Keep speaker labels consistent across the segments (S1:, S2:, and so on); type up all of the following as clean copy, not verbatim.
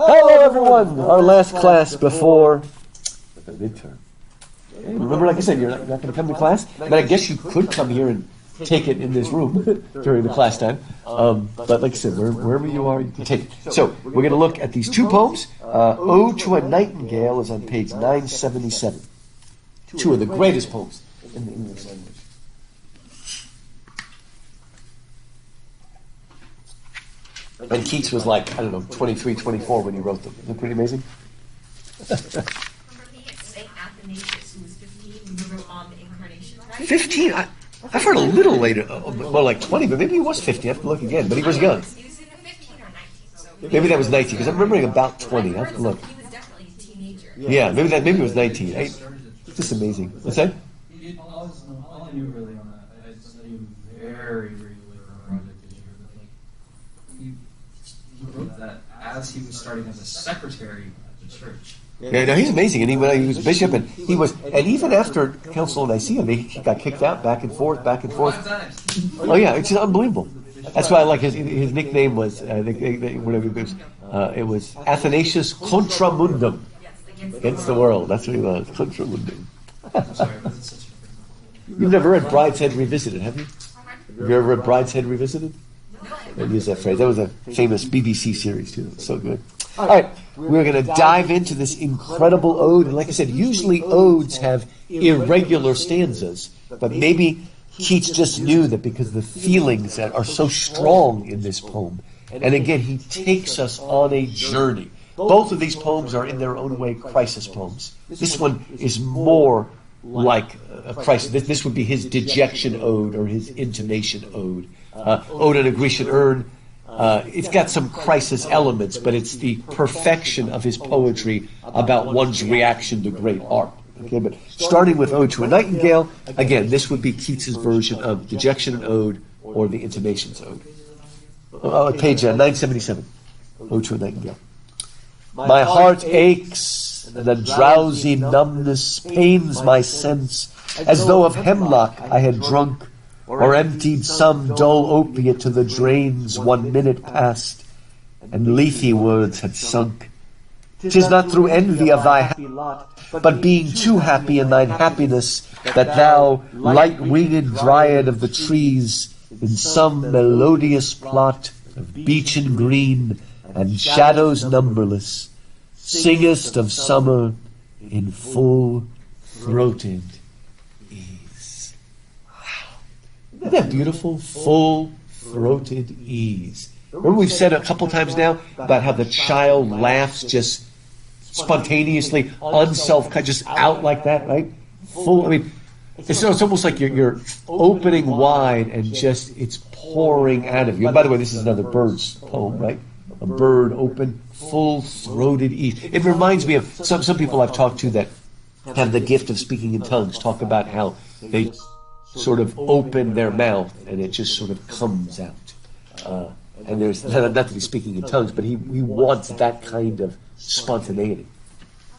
S1: Hello, everyone. Our last class before the midterm. Remember, like I said, you're not going to come to class, but I guess you could come here and take it in this room during the class time. But like I said, wherever you are, you can take it. So we're going to look at these two poems. Ode to a Nightingale is on page 977. Two of the greatest poems in the English language. And Keats was like, I don't know, 23, 24 when he wrote them. Isn't that pretty amazing?
S2: St. Athanasius, who was 15 when he wrote on the Incarnation.
S1: 15? I've heard a little later, more like 20, but maybe he was 50. I have to look again, but he was young.
S2: He was either 15 or 19. So
S1: Maybe that was 19, because I'm remembering about 20. I have to look.
S2: He was definitely a teenager.
S1: Yeah, maybe it was 19. It's just amazing. What's that?
S3: All I knew really on that, I studied very, very late for a project this year, but like, he wrote that as he was starting as a secretary at the church.
S1: Yeah, no, he's amazing, and he was bishop, and even after Council of Nicaea, he got kicked out, back and forth. Oh yeah, it's unbelievable. That's why I like his nickname was it was Athanasius Contra Mundum, against the world. That's what he was, Contra Mundum. You've never read Brideshead Revisited, have you? Have you ever read Brideshead Revisited? I use that phrase. That was a famous BBC series too. It's so good. All right, we're going to dive into this incredible ode. And like I said, usually odes have irregular stanzas, but maybe Keats just knew that because the feelings that are so strong in this poem. And again, he takes us on a journey. Both of these poems are in their own way crisis poems. This one is more like a crisis. This would be his dejection ode or his intimation ode. Ode on a Grecian urn. It's got some crisis elements, but it's the perfection of his poetry about one's reaction to great art. Okay, but starting with Ode to a Nightingale, again, this would be Keats's version of Dejection and Ode or the Intimations Ode. Page 977, Ode to a Nightingale. My heart aches, and a drowsy numbness pains my sense, as though of hemlock I had drunk, or emptied some dull opiate to the drains 1 minute past, and lethe words had sunk. 'Tis not through envy of thy happy lot, but being too happy in thine happiness, that thou, light-winged dryad of the trees, in some melodious plot of beechen green and shadows numberless, singest of summer in full-throated ease. Isn't that beautiful? Full-throated ease. Remember we've said a couple times now about how the child laughs just spontaneously, just out like that, right? It's almost like you're opening wide and just it's pouring out of you. And by the way, this is another bird's poem, right? A bird open, full-throated ease. It reminds me of some people I've talked to that have the gift of speaking in tongues, talk about how they sort of open their mouth and it just sort of comes out. And there's not that he's speaking in tongues, but he wants that kind of spontaneity.
S2: I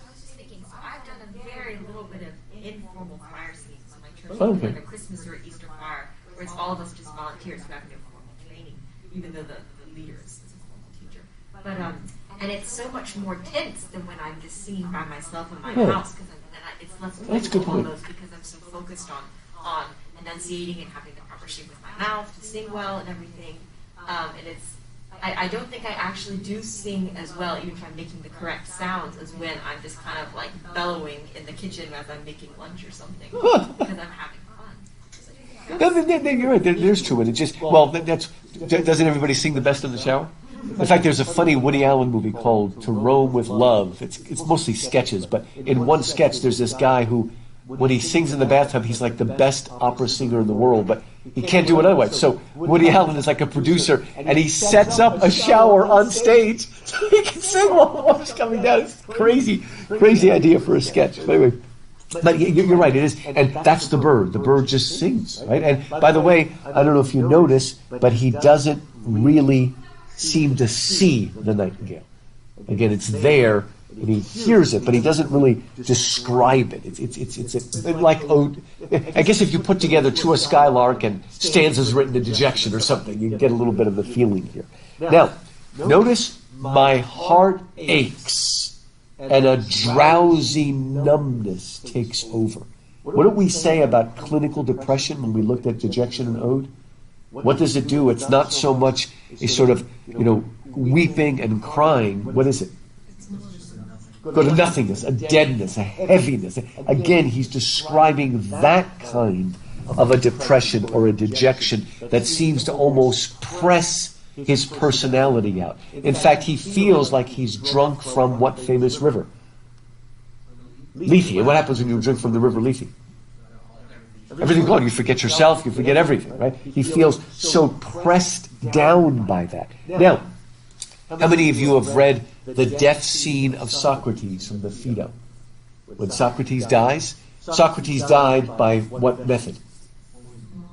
S2: was just thinking, so I've done a very little bit of informal choir singing in my church, like a Christmas or Easter choir, where it's all of us just volunteers who have no formal training, even though the leader is a formal teacher. But and it's so much more tense than when I'm just singing by myself in my house, because it's less playful almost because I'm so focused on enunciating and having the proper shape with my mouth to sing well and everything. And I don't think I actually do sing as well, even if I'm making the correct sounds, as when I'm just kind of like bellowing in the kitchen as I'm making lunch or something, because I'm having fun.
S1: No, you're right. There's to it. It just doesn't everybody sing the best in the shower? In fact, there's a funny Woody Allen movie called To Rome with Love. It's mostly sketches, but in one sketch, there's this guy who, when he sings in the bathtub, he's like the best opera singer in the world, but he can't do it otherwise. So Woody Allen is like a producer, and he sets up a shower on stage so he can sing while the water's coming down. It's crazy idea for a sketch. But anyway, but you're right, it is, and that's the bird. The bird just sings, right? And by the way, I don't know if you notice, but he doesn't really seem to see the nightingale. Again, it's there, and he hears it, but he doesn't really describe it. It's like ode. I guess if you put together To a Skylark and stanzas written in dejection or something, you get a little bit of the feeling here. Now, notice my heart aches, and a drowsy numbness takes over. What did we say about clinical depression when we looked at dejection and ode? What does it do? It's not so much a sort of, weeping and crying. What is it? Go to nothingness, a deadness, a heaviness. Again, he's describing that kind of a depression or a dejection that seems to almost press his personality out. In fact, he feels like he's drunk from what famous river? Lethe. And what happens when you drink from the river Lethe? Everything's gone. You forget yourself. You forget everything, right? He feels so pressed down by that. Now, how many of you have read the death scene of Socrates from the Phaedo? When Socrates dies, Socrates died by what method?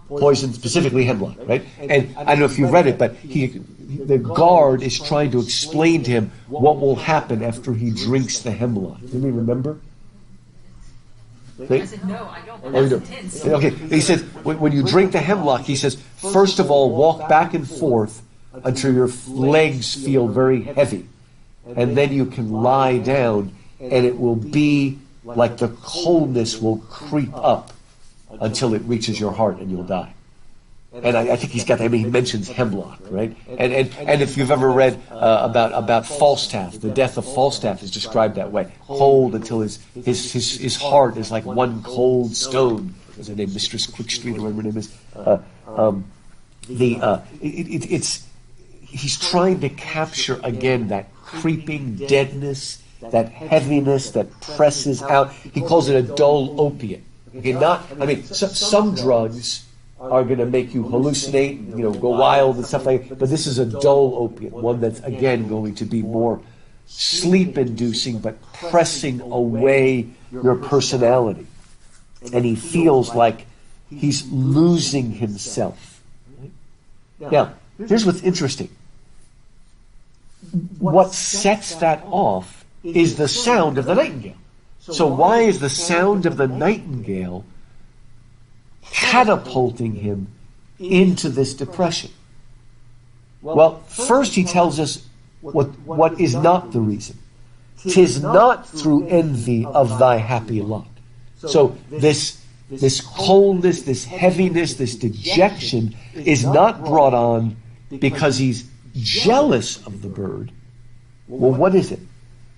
S1: Poison, specifically hemlock, right? And I don't know if you've read it, but the guard is trying to explain to him what will happen after he drinks the hemlock. Do you remember?
S2: I said, no, I don't. That's intense.
S1: Okay, he says, when you drink the hemlock, he says, first of all, walk back and forth until your legs feel very heavy. And then you can lie down, and it will be like the coldness will creep up until it reaches your heart and you'll die. And I think he's got that. I mean, he mentions hemlock, right? And if you've ever read about Falstaff, the death of Falstaff is described that way. Cold until his heart is like one cold stone. What's her name? Mistress Quickstreet, or whatever her name is. He's trying to capture again that creeping deadness, that heaviness that presses out. He calls it a dull opiate. Okay, some drugs are going to make you hallucinate, go wild and stuff like that. But this is a dull opiate, one that's, again, going to be more sleep-inducing, but pressing away your personality. And he feels like he's losing himself. Now, here's what's interesting. What sets that off is the sound of the nightingale. So why is the sound of the nightingale catapulting him into this depression? Well, first he tells us what is not the reason. 'Tis not through envy of thy happy lot. So this coldness, this heaviness, this dejection is not brought on because he's jealous of the bird. Well, what is it?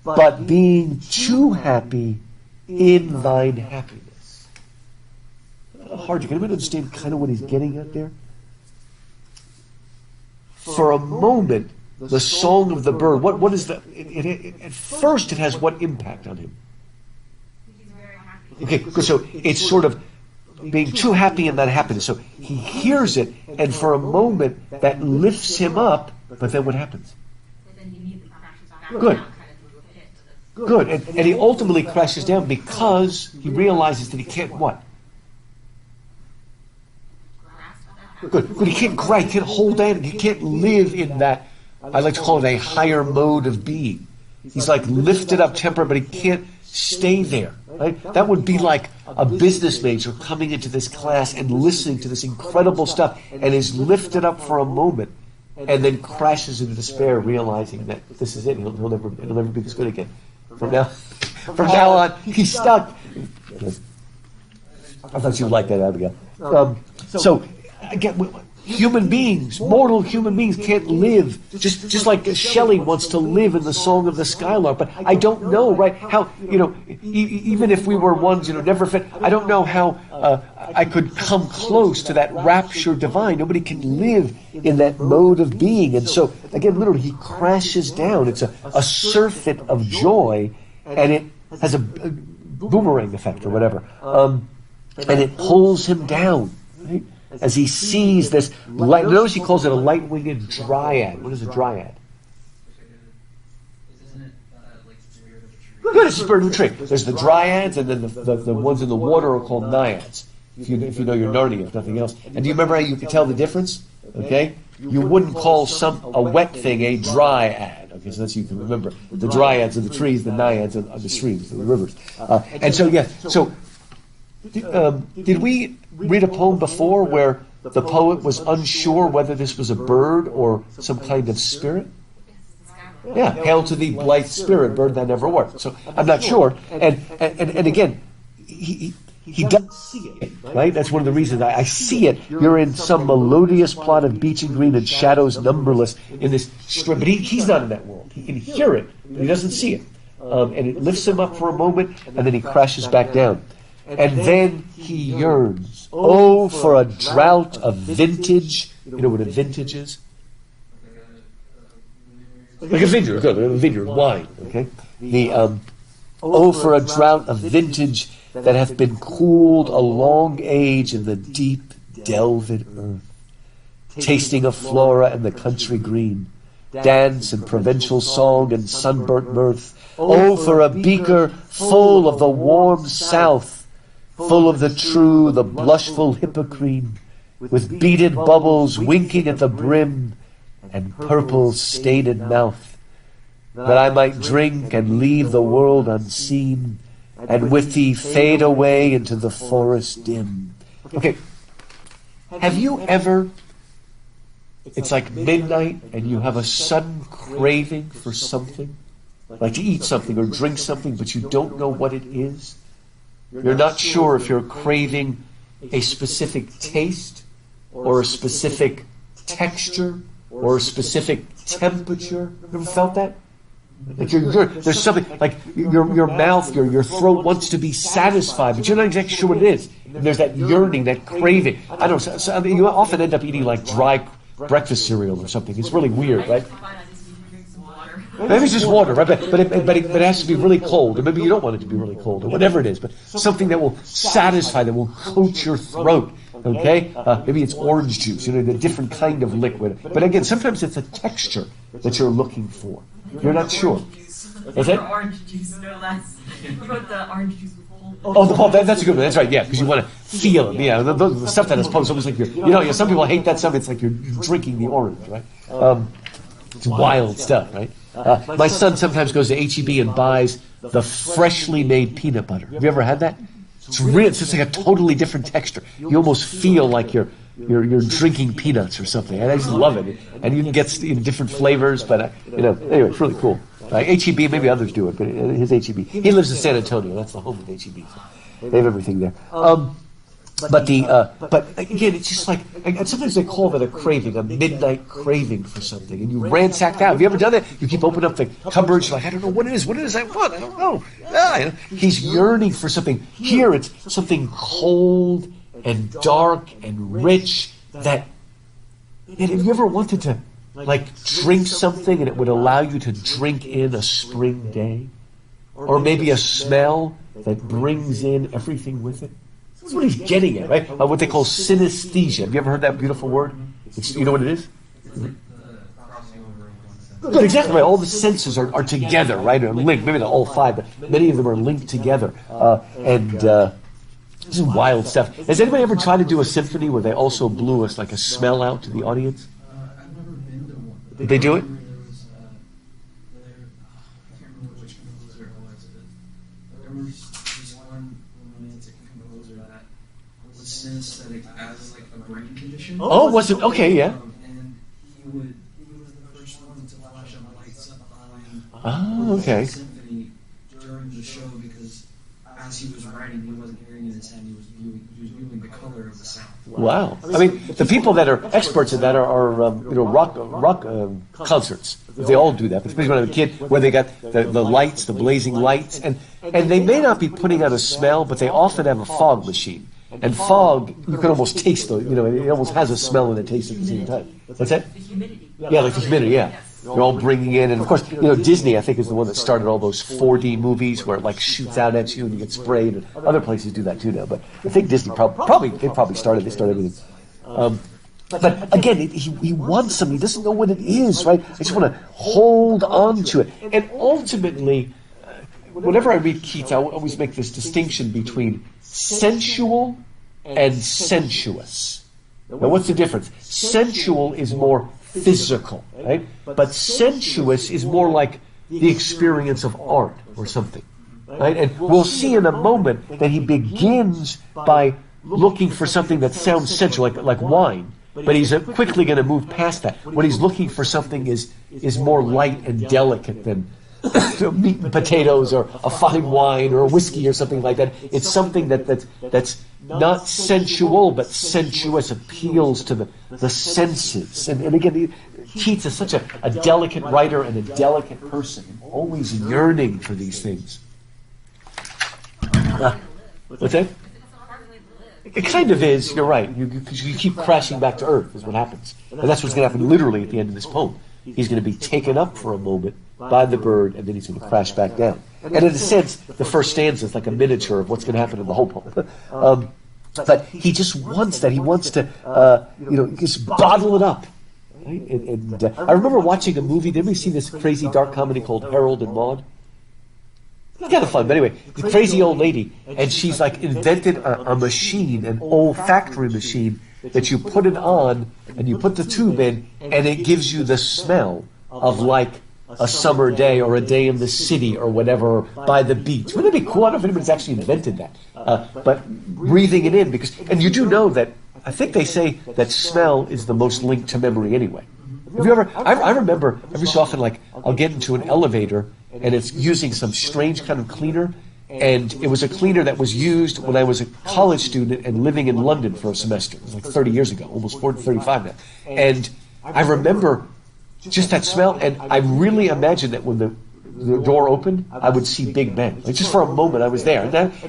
S1: But being too happy in thine happiness. Hard. You can understand kind of what he's getting at there? For a moment, the song of the bird, what is the... at first, it has what impact on him?
S2: He's very happy.
S1: Okay, so it's sort of being too happy in that happiness. So he hears it, and for a moment, that lifts him up, but then what happens?
S2: But then he immediately crashes back
S1: Good.
S2: down, kind of into a pit.
S1: Good. And he ultimately crashes down because he realizes that he can't what? Good. He can't hold on. He can't live in that, I like to call it a higher mode of being. He's like lifted up temper, but he can't stay there. Right? That would be like a business major coming into this class and listening to this incredible stuff and is lifted up for a moment and then crashes into despair, realizing that this is it. He'll never be this good again. From now on, he's stuck. I thought you would like that, Abigail. So again, human beings, mortal human beings, can't live just like Shelley wants to live in the Song of the Skylark. But I don't know, right? How even if we were ones never fit, I don't know how I could come close to that rapture divine. Nobody can live in that mode of being, and so again, literally, he crashes down. It's a surfeit of joy, and it has a boomerang effect or whatever, and it pulls him down. Right? As he sees this light, notice he calls it a light-winged dryad. What is a dryad?
S3: Isn't it like spirit of a tree?
S1: Good, it's the spirit of a tree. There's the dryads, and then the ones in the water are called naiads. If you know your Narnia, if nothing else. And do you remember how you could tell the difference? Okay, you wouldn't call a wet thing a dryad. Okay, so that's you can remember. The dryads are the trees, the naiads are the streams, the rivers. And so did we read a poem before where the poet was unsure whether this was a bird or some kind of spirit? Yeah, hail to thee, blithe spirit, bird that never worked. So I'm not sure. And again, he doesn't see it, right? That's one of the reasons I see it. You're in some melodious plot of beach and green and shadows numberless in this strip. But he's not in that world. He can hear it, but he doesn't see it. And it lifts him up for a moment, and then he crashes back down. And then he yearns. Oh, for a drought of vintage. You know what a vintage is? Like a vineyard, good, a vineyard wine, okay? Oh, for a drought of vintage that hath been cooled a long age in the deep delved earth, tasting of flora and the country green, dance and provincial song and sunburnt mirth. Oh, for a beaker full of the warm south, full of the true, the blushful hippocrene, with beaded bubbles winking at the brim, and purple stained mouth, that I might drink and leave the world unseen, and with thee fade away into the forest dim. Okay, have you ever, it's like midnight and you have a sudden craving for something, like to eat something or drink something, but you don't know what it is? You're not sure if you're craving a specific taste or a specific texture or a specific temperature. Ever felt that? Like there's something like your mouth, your throat wants to be satisfied, but you're not exactly sure what it is. And there's that yearning, that craving. I don't know. So, I mean, you often end up eating like dry breakfast cereal or something. It's really weird, right? Maybe it's just water, right? But it has to be really cold, or maybe you don't want it to be really cold, or whatever it is. But something that will satisfy, that will coat your throat. Okay, maybe it's orange juice, the different kind of liquid. But again, sometimes it's a texture that you're looking for. You're not sure. Is it?
S2: Orange juice, no less. You want the orange juice with pulp.
S1: Oh, the pulp. That's a good one. That's right. Yeah, because you want to feel it. Yeah, the stuff that is pulp is almost like you're. Some people hate that stuff. It's like you're drinking the orange, right? It's wild stuff, right? My son sometimes goes to H-E-B and buys the freshly made peanut butter. Have you ever had that? It's real. It's just like a totally different texture. You almost feel like you're drinking peanuts or something. And I just love it. And you can get different flavors, but anyway, it's really cool. H-E-B, maybe others do it, but his H-E-B. He lives in San Antonio. That's the home of H-E-B. So they have everything there. But again, it's just like, and sometimes they call it a craving, a midnight craving for something, and you ransack out. Have you ever done that? You keep opening up the cupboards, you're like, I don't know what it is. What it is I want? I don't know. He's yearning for something. Here, it's something cold and dark and rich. Have you ever wanted to drink something and it would allow you to drink in a spring day, or maybe a smell that brings in everything with it? That's what he's getting at, right? What they call synesthesia. Have you ever heard that beautiful word? You know what it is? Good, exactly right. All the senses are together, right? Or linked. Maybe not all five, but many of them are linked together. This is wild stuff. Has anybody ever tried to do a symphony where they also blew us like a smell out to the audience?
S3: I've never been to one.
S1: Did they do it?
S3: I can't remember which composer it was. There was one romantic composer that was synesthetic as like a brain condition.
S1: Oh, was it? Okay, yeah.
S3: And he was the first one to flash up lights up behind
S1: Oh, okay.
S3: the symphony during the show because as he was writing, he wasn't hearing in his head, he was viewing the color of the sound.
S1: Wow. I mean, the people that are experts in that are rock concerts. They all do that. Especially when I'm a kid, where they got the lights, the blazing lights. And they may not be putting out a smell, but they often have a fog machine. And fog, you can almost taste it almost has a smell and a taste at the same time. What's that?
S2: The humidity.
S1: Yeah, like the humidity, yeah. They're all bringing in, and of course, Disney, I think, is the one that started all those 4D movies where it like shoots out at you and you get sprayed, and other places do that too now. But I think Disney they started everything. But again, he wants something. He doesn't know what it is, right? I just want to hold on to it. And ultimately, whenever I read Keats, I always make this distinction between sensual and sensuous. Now, what's the difference? Sensual is more physical, right? But sensuous is more like the experience of art or something, right? And we'll see in a moment that he begins by looking for something that sounds sensual, like wine. but he's quickly going to move past that. What he's looking for something is more light and delicate than meat and potatoes or a fine wine or a whiskey or something like that. It's something that's not sensual but sensuous, appeals to the senses. And again, Keats is such a delicate writer and a delicate person, always yearning for these things. What's that? It kind of is, you're right. You keep crashing back to earth is what happens. And that's what's going to happen literally at the end of this poem. He's going to be taken up for a moment by the bird, and then he's going to crash back down. And in a sense, the first stanza is like a miniature of what's going to happen in the whole poem. But he just wants that. He wants to, just bottle it up. Right? And I remember watching a movie. Did we see this crazy dark comedy called Harold and Maude? It's kind of fun, but anyway, the crazy old lady, and she's like invented a machine, an olfactory machine that you put it on, and you put the tube in, and it gives you the smell of like a summer day or a day in the city or whatever by the beach. Wouldn't it be cool? I don't know if anybody's actually invented that, but breathing it in and you do know that I think they say that smell is the most linked to memory anyway. Have you ever? I remember every so often, like I'll get into an elevator and it's using some strange kind of cleaner, and it was a cleaner that was used when I was a college student and living in London for a semester. It was like 30 years ago, almost 35 now. And I remember just that smell, and I really imagined that when the door opened, I would see Big Ben. Like just for a moment, I was there.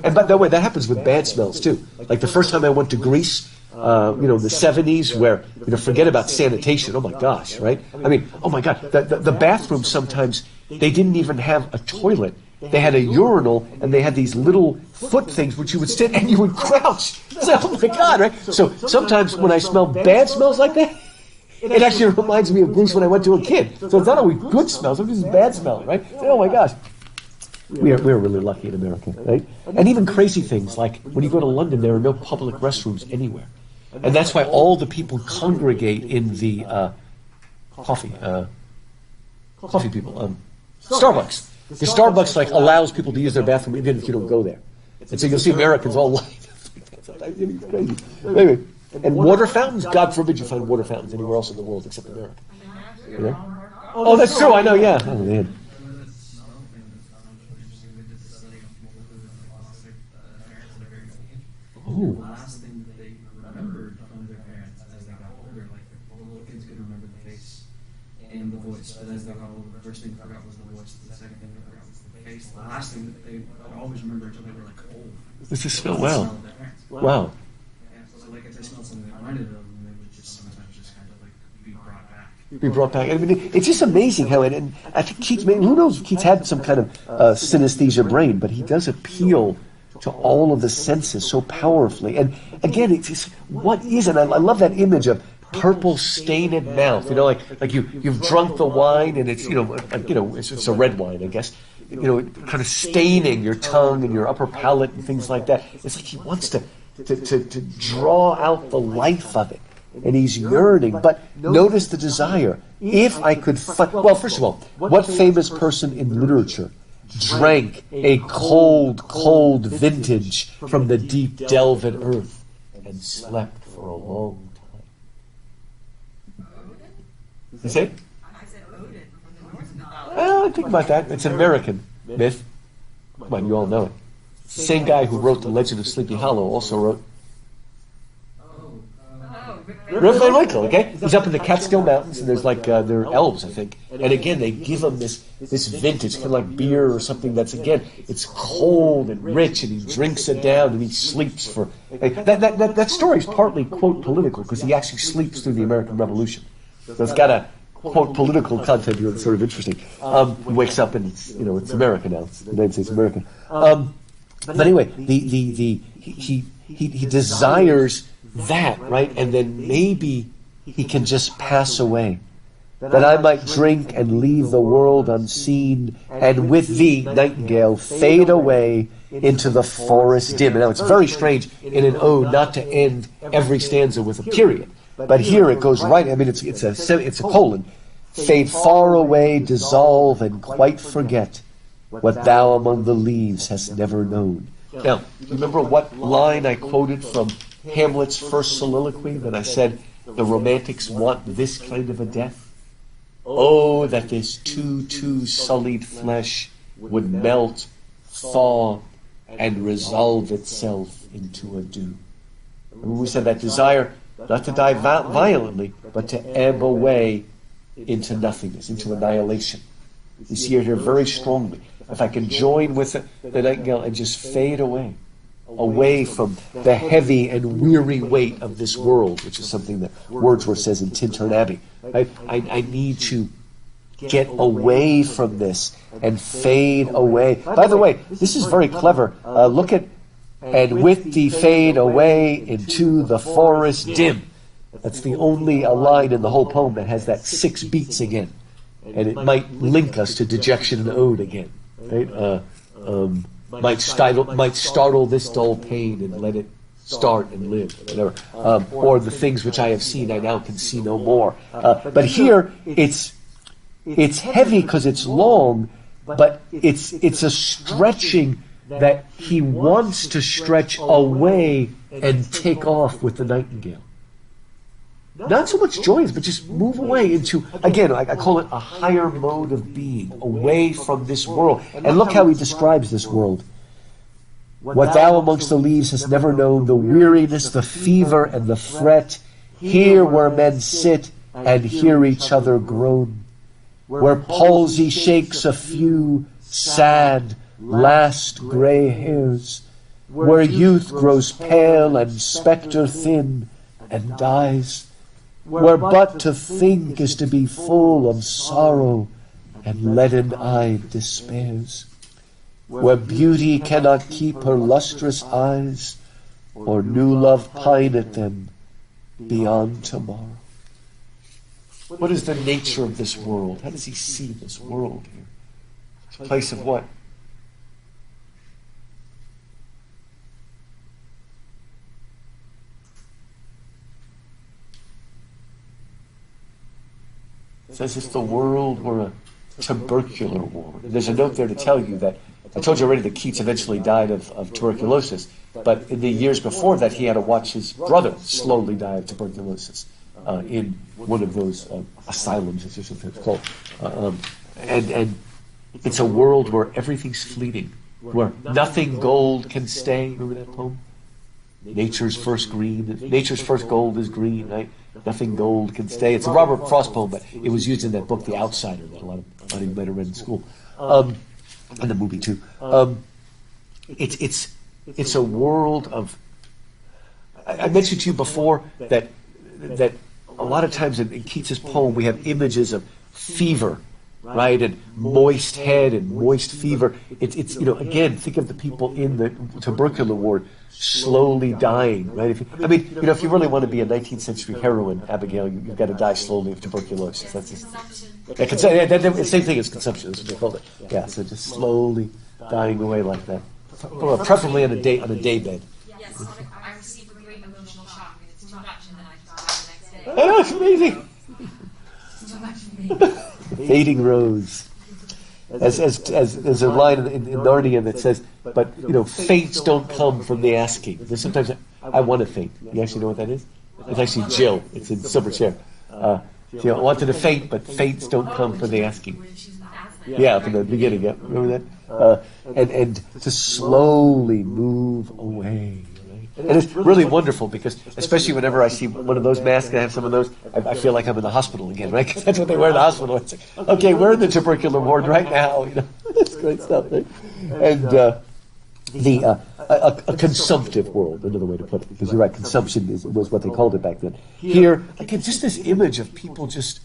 S1: And by the way, that happens with bad smells too. Like the first time I went to Greece, the 70s, where forget about sanitation. Oh my gosh, right? I mean, oh my God, the bathroom sometimes they didn't even have a toilet. They had a urinal, and they had these little foot things which you would sit and you would crouch. It's like, oh my God, right? So sometimes when I smell bad smells like that, it actually reminds me of Greece when I went to a kid. So it's not always good smells, it's just bad smell, right? Oh my gosh. We're really lucky in America, right? And even crazy things like when you go to London, there are no public restrooms anywhere. And that's why all the people congregate in the coffee people, Starbucks. The Starbucks allows people to use their bathroom even if you don't go there. And so you'll see Americans all lined up. Sometimes it's crazy. Anyway, and water fountains, God forbid you find water fountains anywhere else in the world except America. Oh, that's true, I know, yeah. Oh, man. Oh.
S3: The last thing that they remembered from their parents as they got older, like the little kids could remember the face and the voice, but as they got older, the first thing they forgot was the voice, the second thing they forgot was the face, the last thing that they would always remember until they were like old.
S1: This is so wow. Wow.
S3: Yeah, so like if they smelled something that reminded them, they would just sometimes just kind of like be brought back.
S1: Be brought back. I mean, it's just amazing how and I think Keats, who knows if Keats had some kind of synesthesia brain, but he does appeal to all of the senses so powerfully. And again, it's just, what is it? I love that image of purple stained mouth. Like you've drunk the wine and it's it's a red wine, I guess. Kind of staining your tongue and your upper palate and things like that. It's like he wants to draw out the life of it, and he's yearning. But notice the desire. If I could find, well, first of all, what famous person in literature drank a cold vintage from the deep delved earth and slept for a long time? You say?
S2: I said Odin from the Norse mythology.
S1: Think about that. It's an American myth. Come on, you all know it. The same guy who wrote The Legend of Sleepy Hollow also wrote Rip Van Winkle, okay? He's up in the Catskill Mountains, and there's they're elves, I think. And again, they give him this vintage, kind of like beer or something that's, again, it's cold and rich, and he drinks it down, and he sleeps for... That story is partly, quote, political, because he actually sleeps through the American Revolution. So it's got a, quote, political content here that's sort of interesting. He wakes up, and it's America now. It's the United States of America. But anyway, he desires that, right? And then maybe he can just pass away, that I might drink and leave the world unseen, and with thee, Nightingale, fade away into the forest dim. Now, it's very strange in an ode not to end every stanza with a period, but here it goes right. I mean, it's a colon. Fade far away, dissolve, and quite forget what thou among the leaves hast never known. Now, you remember what line I quoted from Hamlet's first soliloquy that I said, the romantics want this kind of a death. Oh, that this too sullied flesh would melt, thaw, and resolve itself into a dew. And we said that desire not to die violently, but to ebb away into nothingness, into annihilation. You see it here very strongly. If I can join with the nightingale and just fade away from the heavy and weary weight of this world, which is something that Wordsworth says in Tintern Abbey. I need to get away from this and fade away. By the way, this is very clever. Look at, and with thee fade away into the forest dim. That's the only line in the whole poem that has that 6 beats again. And it might link us to dejection and ode again. Right? Might startle this dull pain and let it start and live, whatever. Or the things which I have seen, I now can see no more. But here, it's heavy because it's long, but it's a stretching that he wants to stretch away and take off with the nightingale. Not so much joyous, but just move away into, again, I call it a higher mode of being, away from this world. And look how he describes this world. What thou amongst the leaves hast never known, the weariness, the fever, and the fret, here where men sit and hear each other groan, where palsy shakes a few sad, last grey hairs, where youth grows pale and spectre thin and dies, where but to think is to be full of sorrow and leaden-eyed despairs, where beauty cannot keep her lustrous eyes, or new love pine at them beyond tomorrow. What is the nature of this world? How does he see this world here? It's a place of what? It's as if the world were a tubercular ward. There's a note there to tell you that, I told you already that Keats eventually died of tuberculosis, but in the years before that he had to watch his brother slowly die of tuberculosis in one of those asylums, as it's called. And it's a world where everything's fleeting, where nothing gold can stay. Remember that poem? Nature's first gold is green, right? Nothing gold can stay. It's a Robert Frost poem, but it was used in that book, The Outsider, that a lot of you might have read in school, and the movie too. It's a world of. I mentioned to you before that a lot of times in Keats's poem we have images of fever, right, and moist head and moist fever. It's again, think of the people in the tubercular ward slowly dying, right? If you really want to be a 19th century heroine, Abigail, you've got to die slowly of tuberculosis. That's just, same thing as consumption, is what they called it. Yeah, so just slowly dying away like that, preferably on a day bed.
S2: Yes, I received a great emotional shock, and it's too much, and then I die the next day.
S1: Oh, it's amazing.
S2: Too much for me.
S1: Fading rose. As there's a line in Narnia that says, but faints don't come from the asking. There's sometimes I want to faint. You actually know what that is? It's actually Jill. It's in Silverchair. She wanted to faint, but faints don't come from the asking. Yeah, from the beginning. Yeah, remember that? And to slowly move away. And it's really wonderful because, especially whenever I see one of those masks, I have some of those, I feel like I'm in the hospital again, right? Because that's what they wear in the hospital. It's like, okay, we're in the tubercular ward right now. It's great stuff, right? And a consumptive world, another way to put it, because you're right, consumption was what they called it back then. Here, again, just this image of people just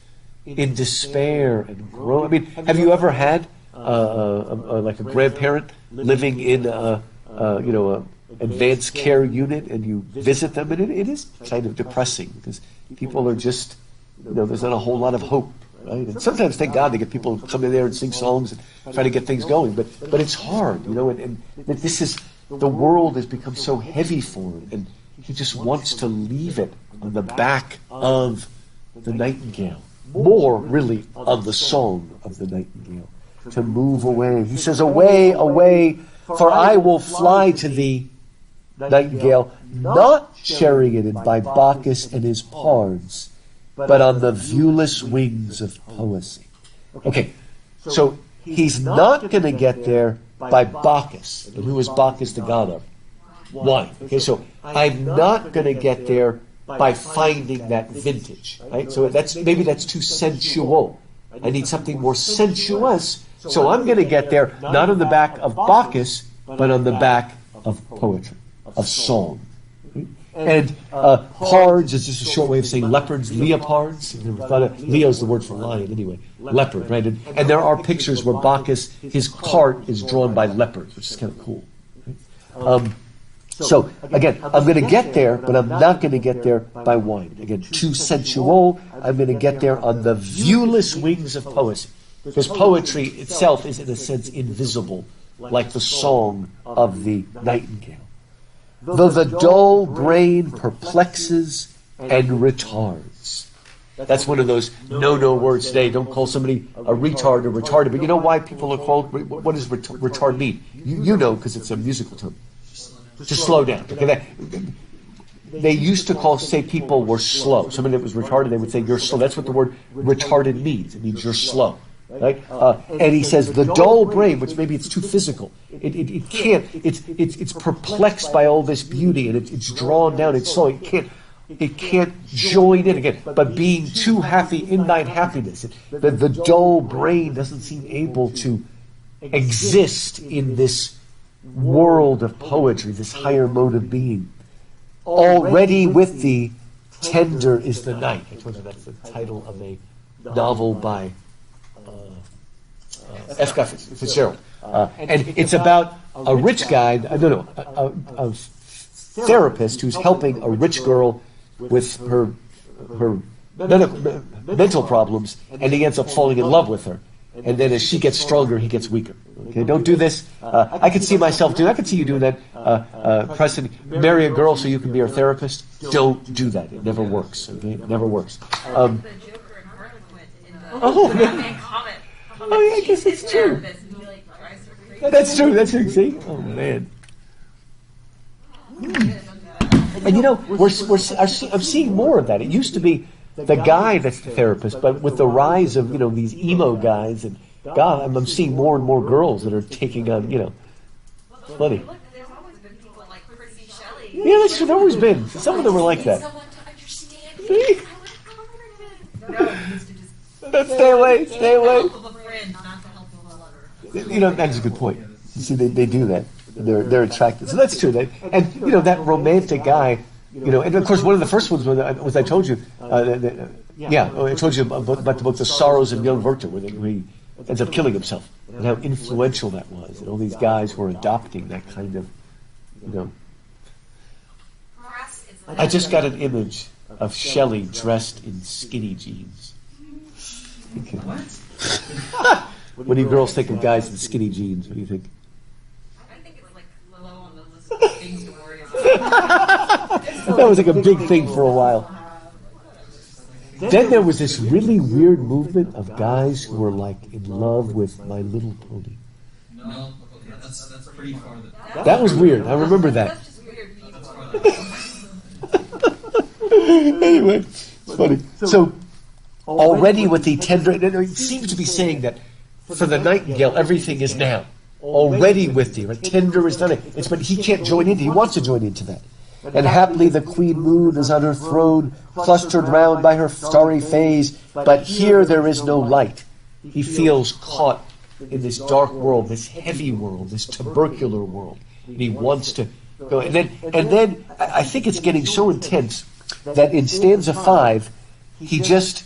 S1: in despair and groan. I mean, have you ever had like a grandparent living in a advanced care unit, and you visit them, and it is kind of depressing because people are just, there's not a whole lot of hope, right? And sometimes, thank God, they get people to come in there and sing songs and try to get things going, but it's hard, and this is, the world has become so heavy for him, and he just wants to leave it on the back of the nightingale, more really on the song of the nightingale, to move away. He says, away, away, for I will fly to thee, Nightingale not charioted by Bacchus and his pards, but on the viewless wings of poesy. Okay, so he's not going to get there by Bacchus. And who is Bacchus the god of? Wine. Okay, so I'm not going to get there by finding that vintage. Right? So maybe that's too sensual. I need something more sensuous. So I'm going to get there not on the back of Bacchus, but on the back of poetry, of song. And pards is just a short way of saying leopards, leopards. Leo's the word for lion anyway. Leopard, right? And there are pictures where Bacchus, his cart is drawn by leopards, which is kind of cool. Right? So, again, I'm going to get there, but I'm not going to get there by wine. Again, too sensual. I'm going to get there on the viewless wings of poesy. Because poetry itself is, in a sense, invisible, like the song of the nightingale. Though the dull brain perplexes and retards. That's one of those no words today. Don't call somebody a retard or retarded. But you know why people are called, what does retard mean? You know, because it's a musical term. To slow down. Okay, they used to say people were slow. Somebody that was retarded, they would say you're slow. That's what the word retarded means. It means you're slow. Right? And he says the dull brain, which maybe it's too physical. It can't. It's perplexed by all this beauty, and it's drawn down. It's slow. It can't join in again. But being too happy in thine happiness, the dull brain doesn't seem able to exist in this world of poetry, this higher mode of being. Already with thee, tender is the night. I told you that's the title of a novel by F. Scott Fitzgerald. And it's about a rich guy, a therapist who's helping a rich girl with her mental problems, and he ends up falling in love with her. And then as she gets stronger, he gets weaker. Okay, don't do this. I could see myself doing. I could see you doing that, Preston. Marry a girl so you can be her therapist. Don't do that. It never works. Okay, it never works.
S2: The Joker and Harlequin in the Batman comic.
S1: Oh yeah, I guess it's true. That's true. That's true. See? Oh man. And you know, I'm seeing more of that. It used to be the guy that's the therapist, but with the rise of these emo guys, and God, I'm seeing more and more girls that are taking on funny.
S2: Look, there's always been people like Percy Shelley.
S1: Yeah, that's true. There's always been. Some of them were like that.
S2: Someone to understand me. No, he used to just
S1: Stay away. Stay away.
S2: help of a friend, not the help of a lover.
S1: That's a good point. You see, they do that. They're attracted. So that's true. And that romantic guy. And of course, one of the first ones was I told you. I told you about the book "The Sorrows of Young Werther," where he ends up killing himself, and how influential that was, and all these guys were adopting that kind of, I just got an image of Shelley dressed in skinny jeans. Okay. What do you girls think of guys in skinny jeans? What do you think?
S2: I think it's like low on the list of things to worry about.
S1: That was like a big thing for a while. Then there was this really weird movement of guys who were like in love with My Little Pony.
S3: No, okay, that's pretty far.
S1: That was weird. I remember that.
S2: That's just weird people.
S1: Anyway, it's funny. So already with the tender, it seems to be saying that for the nightingale, everything is now. Already with thee, right? Tender is done. It's but he can't join into. He wants to join into that. And haply the queen moon is on her throne, clustered round by her starry phase, but here there is no light. He feels caught in this dark world, this heavy world, this tubercular world, and he wants to go. And then I think it's getting so intense that in stanza 5, he just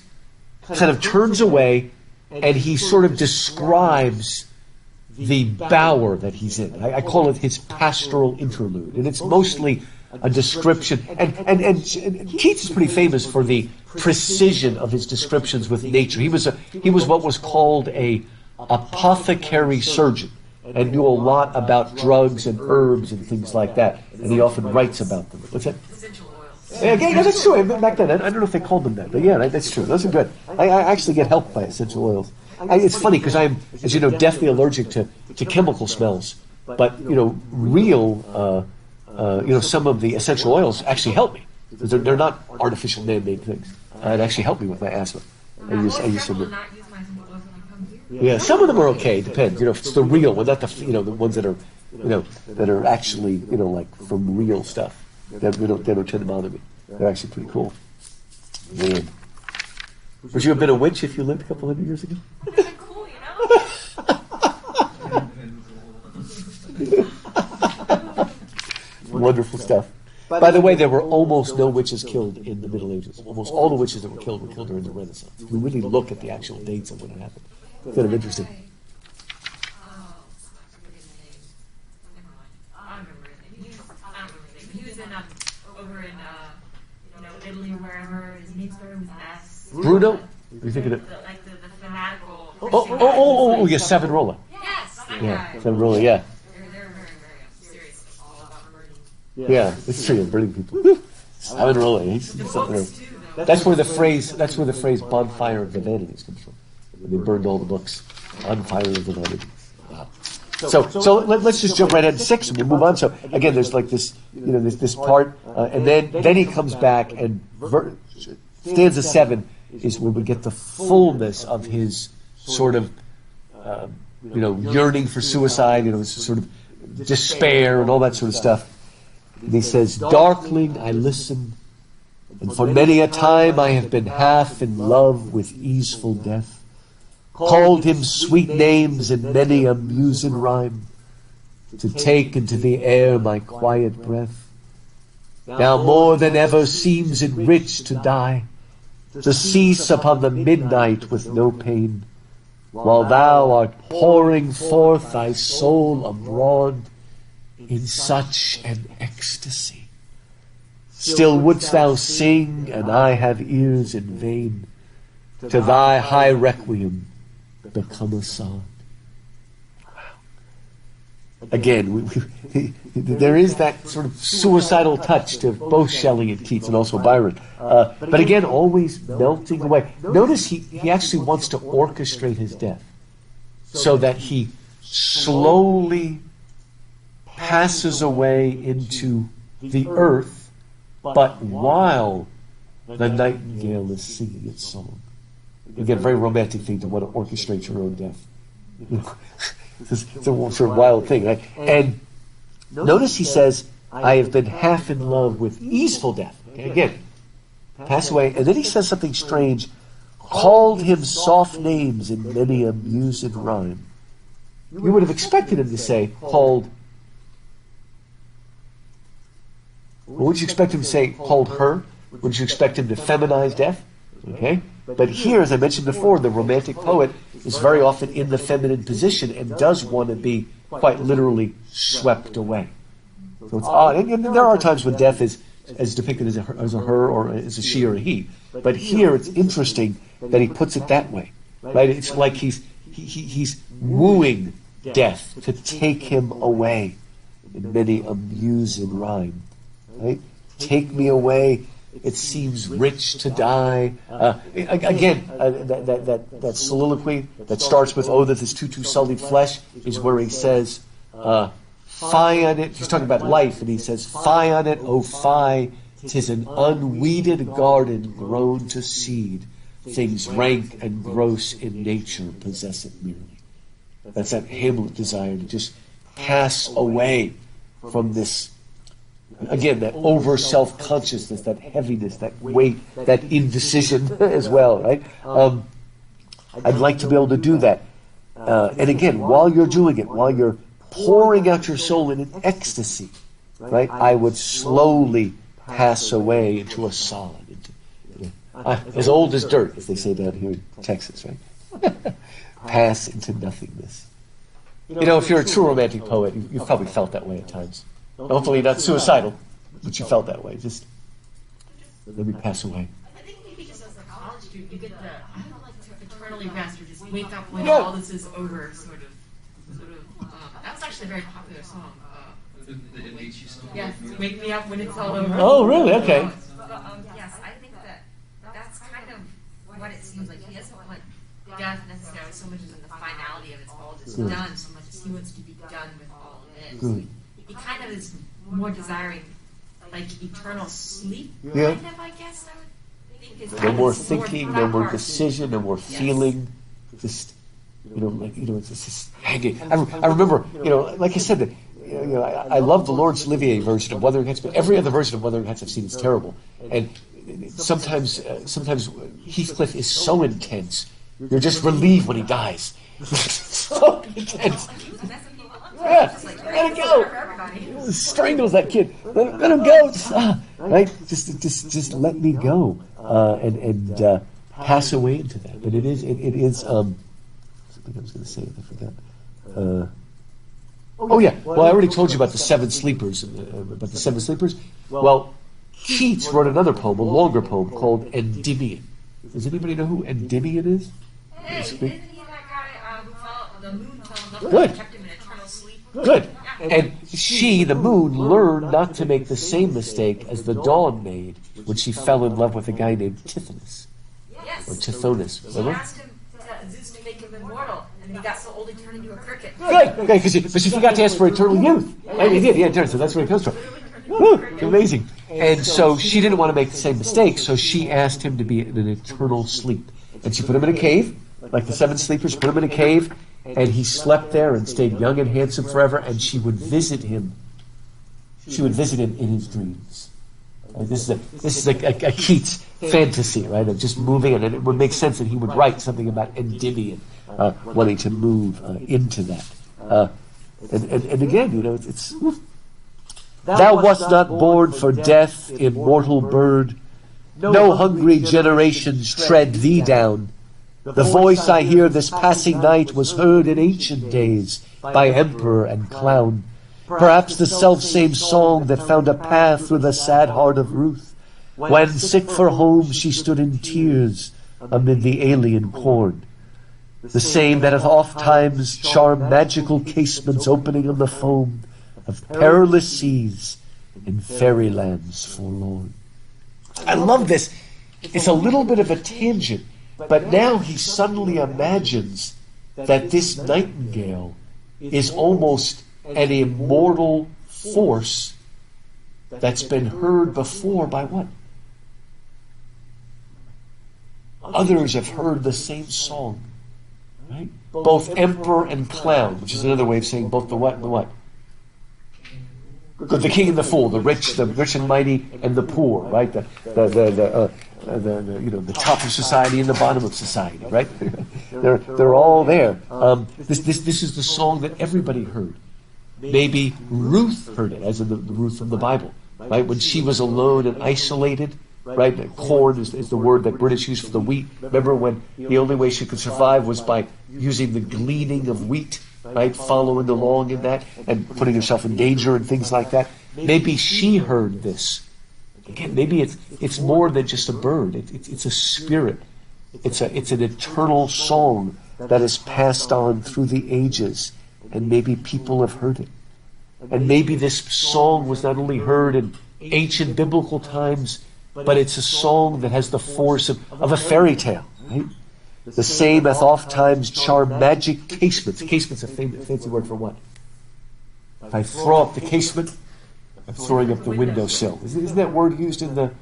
S1: kind of turns away, and he sort of describes the bower that he's in. I call it his pastoral interlude, and it's mostly a description. And Keats is pretty famous for the precision of his descriptions with nature. He was what was called a apothecary surgeon, and knew a lot about drugs and herbs and things like that. And he often writes about them. What's that?
S2: Essential oils.
S1: Yeah, that's true. Back then, I don't know if they called them that, but yeah, that's true. Those are good. I actually get helped by essential oils. It's funny because I'm, as you know, deathly allergic to chemical smells. But real some of the essential oils actually help me. They're not artificial man-made things. It actually helped me with my asthma. I use some. Yeah, some of them are okay. Depends. If it's the real one, not the ones that are that are actually like from real stuff. They don't tend to bother me. They're actually pretty cool. Man, would you have been a witch if you lived a couple hundred years ago?
S2: Cool,
S1: Wonderful stuff. By the way, there were almost no witches killed in the Middle Ages. Almost all the witches that were killed during the Renaissance. We really look at the actual dates of when it happened. It's kind of interesting.
S2: He was over in Italy or wherever. His name started with S.
S1: Bruno? Are you thinking of?
S2: Like the fanatical.
S1: Yeah, Savonarola.
S2: Yes.
S1: Yeah, Savonarola. Yeah.
S2: They're very, very serious all about burning.
S1: Yeah, it's true. Burning people. Savonarola. He's something else. That's where the phrase "bonfire of the vanities" comes from. They burned all the books on fire of the vanities. Wow. So let's just jump right ahead to 6 and we'll move on. So again, there's like this, this part, and then he comes back, and stanza 7 is where we get the fullness of his sort of, yearning for suicide, his sort of despair and all that sort of stuff. And he says, "Darkling, I listen, and for many a time I have been half in love with easeful death. Called him sweet names in many a musing rhyme, to take into the air my quiet breath. Now more than ever seems it rich to die, to cease upon the midnight with no pain, while thou art pouring forth thy soul abroad in such an ecstasy. Still wouldst thou sing, and I have ears in vain, to thy high requiem become a song." Again, there is that sort of suicidal touch to both Shelley and Keats, and also Byron. But again, always melting away. Notice he actually wants to orchestrate his death so that he slowly passes away into the earth, but while the nightingale is singing its song. Again, a very romantic thing to want to orchestrate your own death. It's a sort of wild thing, right? And notice he says, "I have been half in love with easeful death." Okay, again, pass away. And then he says something strange. "Called him soft names in many a mused rhyme." You would have expected him to say, called... What would you expect him to say, called her? Would you expect him to feminize death? Okay? But here, as I mentioned before, the romantic poet is very often in the feminine position and does want to be quite literally swept away. So it's odd. And there are times when death is as depicted as a her or as a she or a he. But here it's interesting that he puts it that way. Right? It's like he's wooing death to take him away in many a musing rhyme. Right? Take me away. It seems rich to die. Again, that soliloquy that starts with "Oh, that this too sullied flesh" is where he says, "Fie on it." He's talking about life, and he says, "Fie on it, oh fie! 'Tis an unweeded garden grown to seed. Things rank and gross in nature possess it merely." That's that Hamlet desire to just pass away from this. Again, that over self-consciousness, that heaviness, that weight, that indecision as well, right? I'd like to be able to do that. And again, while you're doing it, while you're pouring out your soul in an ecstasy, right, I would slowly pass away into a song, as old as dirt, as they say down here in Texas, right? Pass into nothingness. If you're a true romantic poet, you've probably felt that way at times. Hopefully not suicidal, but you felt that way. Just let me pass away.
S2: I think maybe just as a college student, you get the, I don't like to eternally rest or just wake up when all this is over, sort of. That's actually a very popular song.
S3: It makes you still
S2: Yes, wake me up when it's all over.
S1: Oh, really? Okay.
S2: Yes, I think that's kind of what it seems like. He doesn't want death necessarily so much as in the finality of it's all just done, so much as he wants to be done with all of it.
S1: Good.
S2: he kind of is more desiring, like, eternal sleep,
S1: Yeah.
S2: kind of, I guess I would think. Is
S1: No more
S2: is
S1: thinking,
S2: that
S1: no more
S2: part.
S1: decision, no more
S2: Yes.
S1: feeling. Just, it's just hanging. I remember, like I said, that, I love the Laurence Olivier version of Wuthering Heights, but every other version of Wuthering Heights I've seen is terrible. And sometimes Heathcliff is so intense, you're just relieved when he dies. So intense.
S2: Like, he was messing people up.
S1: Yeah,
S2: Just like,
S1: let it go.
S2: for everybody.
S1: He strangles that kid. Let him go. Right? Just let me go. And pass away into that. But it is. Something I was going to say. I forgot. Oh yeah. Well, I already told you about the Seven Sleepers. Well, Keats wrote another poem, a longer poem called Endymion. Does anybody know who Endymion is?
S2: Hey, isn't he that guy who fell, the moon fell in love
S1: Good.
S2: with him, kept him in eternal sleep?
S1: Good. And she, the moon, learned not to make the same mistake as the dawn made when she fell in love with a guy named Tithonus.
S2: Yes.
S1: Or Tithonus.
S2: She
S1: Remember?
S2: asked him, Zeus, to make him immortal, and he got so old he turned into a cricket.
S1: Good. Because she forgot to ask for eternal youth. Right? He did. Yeah, so that's where it comes from. Woo, amazing. And so she didn't want to make the same mistake, so she asked him to be in an eternal sleep. And she put him in a cave, like the Seven Sleepers, put him in a cave, and he slept there and stayed young and handsome forever, and she would visit him. She would visit him in his dreams. This is a Keats fantasy, right, of just moving, and it would make sense that he would write something about Endymion, wanting to move into that. And again, it's thou wast not born for death, immortal bird. No hungry generations tread thee down. The voice I hear this passing night was heard in ancient days by emperor and clown. Perhaps the self-same song that found a path through the sad heart of Ruth, when, sick for home, she stood in tears amid the alien corn. The same that hath oft times charmed magical casements opening on the foam of perilous seas in fairy lands forlorn. I love this. It's a little bit of a tangent, but now he suddenly imagines that this nightingale is almost an immortal force that's been heard before by what? Others have heard the same song, right? Both emperor and clown, which is another way of saying both the what and the what? The king and the fool, the rich and mighty, and the poor, right? The top of society and the bottom of society, right? they're all there. This is the song that everybody heard. Maybe Ruth heard it, as in the Ruth from the Bible, right? When she was alone and isolated, right? Corn is the word that British use for the wheat. Remember when the only way she could survive was by using the gleaning of wheat, right? Following along in that and putting herself in danger and things like that. Maybe she heard this. Again, maybe it's more than just a bird. It's a spirit. It's an eternal song that is passed on through the ages. And maybe people have heard it. And maybe this song was not only heard in ancient biblical times, but it's a song that has the force of a fairy tale, right? The same hath oft times charmed magic casements. Casement's a fancy word for what? If I throw up the casement, I'm throwing up the windowsill. Isn't that word used in the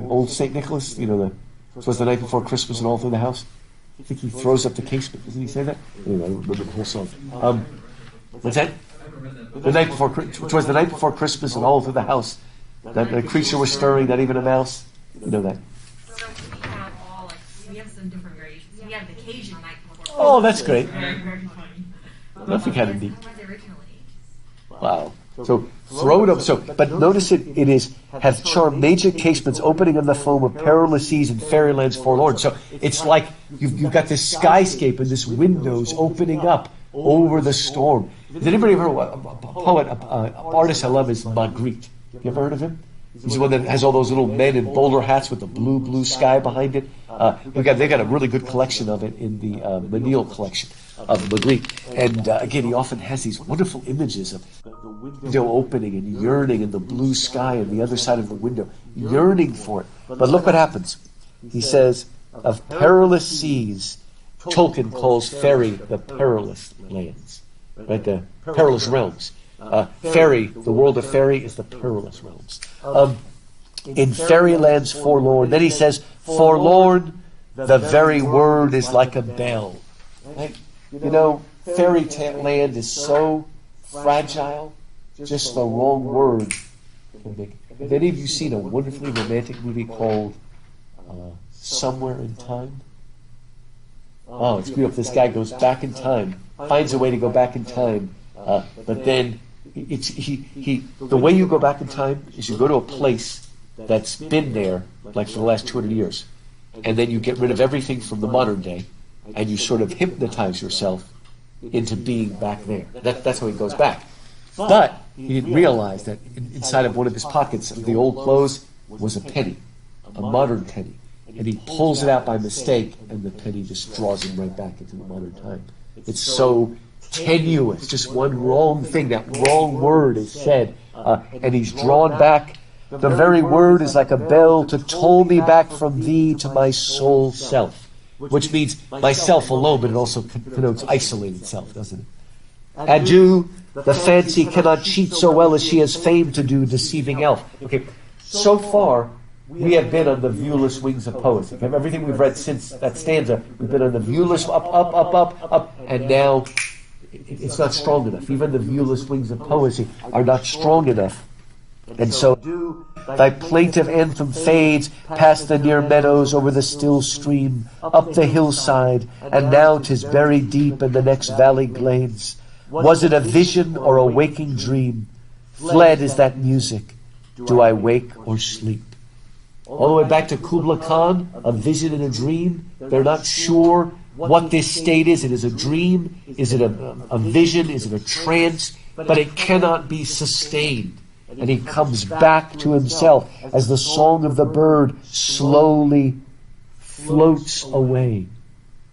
S1: old St. Nicholas? It was the night before Christmas and all through the house? I think he throws up the casement. Doesn't he say that? Anyway, I don't remember the whole song. What's that? The night before, which was the night before Christmas and all through the house. That the creature was stirring, not even a mouse. You know that.
S2: So we have some different variations. We have the Cajun night before.
S1: Oh, that's great.
S2: Very, very funny.
S1: That'd be kind of neat.
S2: How about the original age?
S1: Wow. So throw it up. But notice it is hath charmed magic casements opening on the foam of perilous seas and fairylands forlorn. So it's like you've got this skyscape and this windows opening up over the storm. Did anybody ever a poet, an artist I love is Magritte? You ever heard of him? He's the one that has all those little men in bowler hats with the blue sky behind it. They got a really good collection of it in the Menil collection of Magritte. And again, he often has these wonderful images of the window opening and yearning and the blue sky on the other side of the window, yearning for it. But look what happens. He says, of perilous seas, Tolkien calls fairy the perilous lands, right? The perilous realms. Fairy, the world of fairy is the perilous realms. In fairyland's forlorn, then he says, forlorn, the very word is like a bell. Right? You know, fairy land is so fragile, just the wrong word can make it. Have any of you seen a wonderfully romantic movie called Somewhere in Time? Oh, it's beautiful. This guy goes back in time, finds a way to go back in time, but then the way you go back in time is you go to a place that's been there like for the last 200 years, and then you get rid of everything from the modern day, and you sort of hypnotize yourself into being back there. That's how he goes back. But he didn't realize that inside of one of his pockets of the old clothes was a penny, a modern penny. And he pulls it out by mistake, and the penny just draws him right back into the modern time. It's so tenuous. Just one wrong thing, that wrong word is said, and he's drawn back. The very word is like a bell to toll me back from thee to my sole self, which means myself alone, but it also connotes isolated self, doesn't it? Adieu, the fancy cannot cheat so well as she has fame to do, deceiving elf. Okay, so far, we have been on the viewless wings of poesy. Everything we've read since that stanza, we've been on the viewless up, and now it's not strong enough. Even the viewless wings of poesy are not strong enough. And so, thy plaintive anthem fades past the near meadows, over the still stream, up the hillside, and now 'tis buried deep in the next valley glades. Was it a vision or a waking dream? Fled is that music. Do I wake or sleep? All the way back to Kubla Khan, a vision and a dream. They're not sure what this state is. It is a dream. Is it a vision? Is it a trance? But it cannot be sustained. And he comes back to himself as the song of the bird slowly floats away.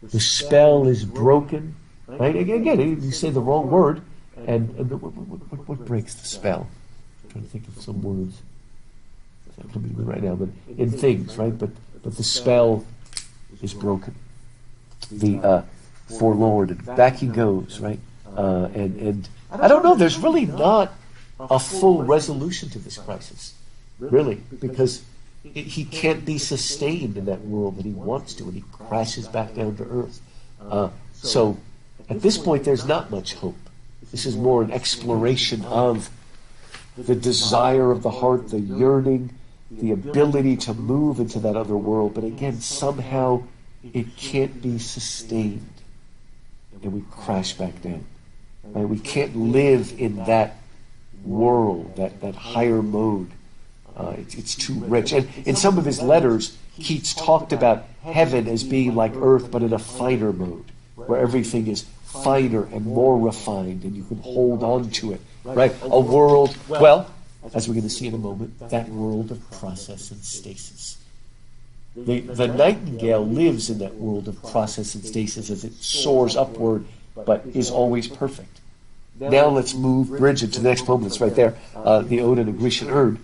S1: The spell is broken. Right? Again, you say the wrong word, and what breaks the spell? I'm trying to think of some words. It's not coming to me right now, but in things, right? But the spell is broken. The forlorn, and back he goes, right? And I don't know. There's really not a full resolution to this crisis, really, because he can't be sustained in that world that he wants to, and he crashes back down to earth. So at this point, there's not much hope. This is more an exploration of the desire of the heart, the yearning, the ability to move into that other world. But again, somehow it can't be sustained, and we crash back down. Right? We can't live in that world, that higher mode. It's too rich. And in some of his letters, Keats talked about heaven as being like earth, but in a finer mode, where everything is finer and more refined, and you can hold on to it. Right? A world, well, as we're going to see in a moment, that world of process and stasis. The nightingale lives in that world of process and stasis as it soars upward, but is always perfect. Now let's bridge it to the next poem that's right there, the Ode in a Grecian urn,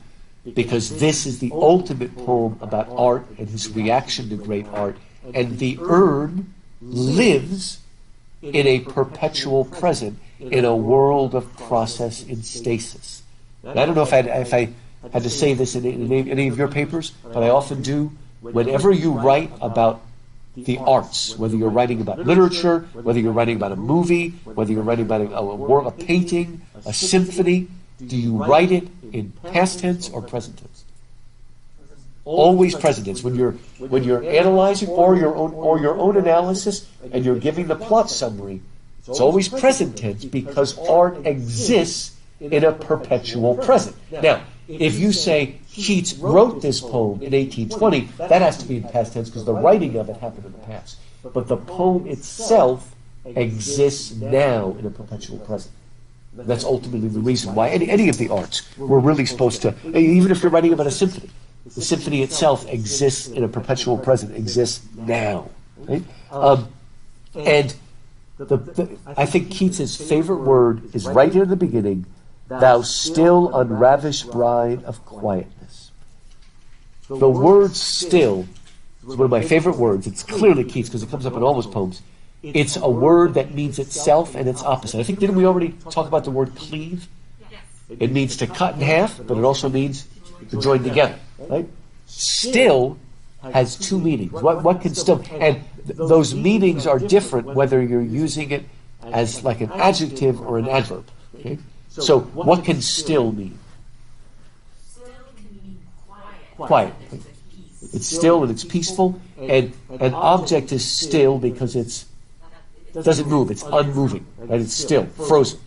S1: because this is the ultimate poem about art and his reaction to great art. And the urn lives in a perpetual present, in a world of process and stasis. And I don't know if I had to say this in any of your papers, but I often do. Whenever you write about the arts, whether you're writing about literature, whether you're writing about a movie, whether you're writing about a painting, a symphony, do you write it in past tense or present tense? Always present tense. When you're analyzing or your own analysis and you're giving the plot summary, it's always present tense because art exists in a perpetual present. Now, if you say Keats wrote this poem in 1820, that has to be in past tense because the writing of it happened in the past. But the poem itself exists now in a perpetual present. That's ultimately the reason why any of the arts we're really supposed to, even if you're writing about a symphony, the symphony itself exists in a perpetual present, exists now. Right? And I think Keats's favorite word is right here in the beginning, thou still unravished bride of quietness. The word still is one of my favorite words. It's clearly Keats because it comes up in all his poems. It's a word that means itself and its opposite. I think, didn't we already talk about the word cleave? It means to cut in half, but it also means to join together. Right? Still has two meanings. What can still, and those meanings are different whether you're using it as like an adjective or an adverb. Okay? So what can still mean?
S2: Still can mean quiet.
S1: Quiet. It's still and it's peaceful, and an object is still because it doesn't move. It's unmoving, right? It's still, frozen.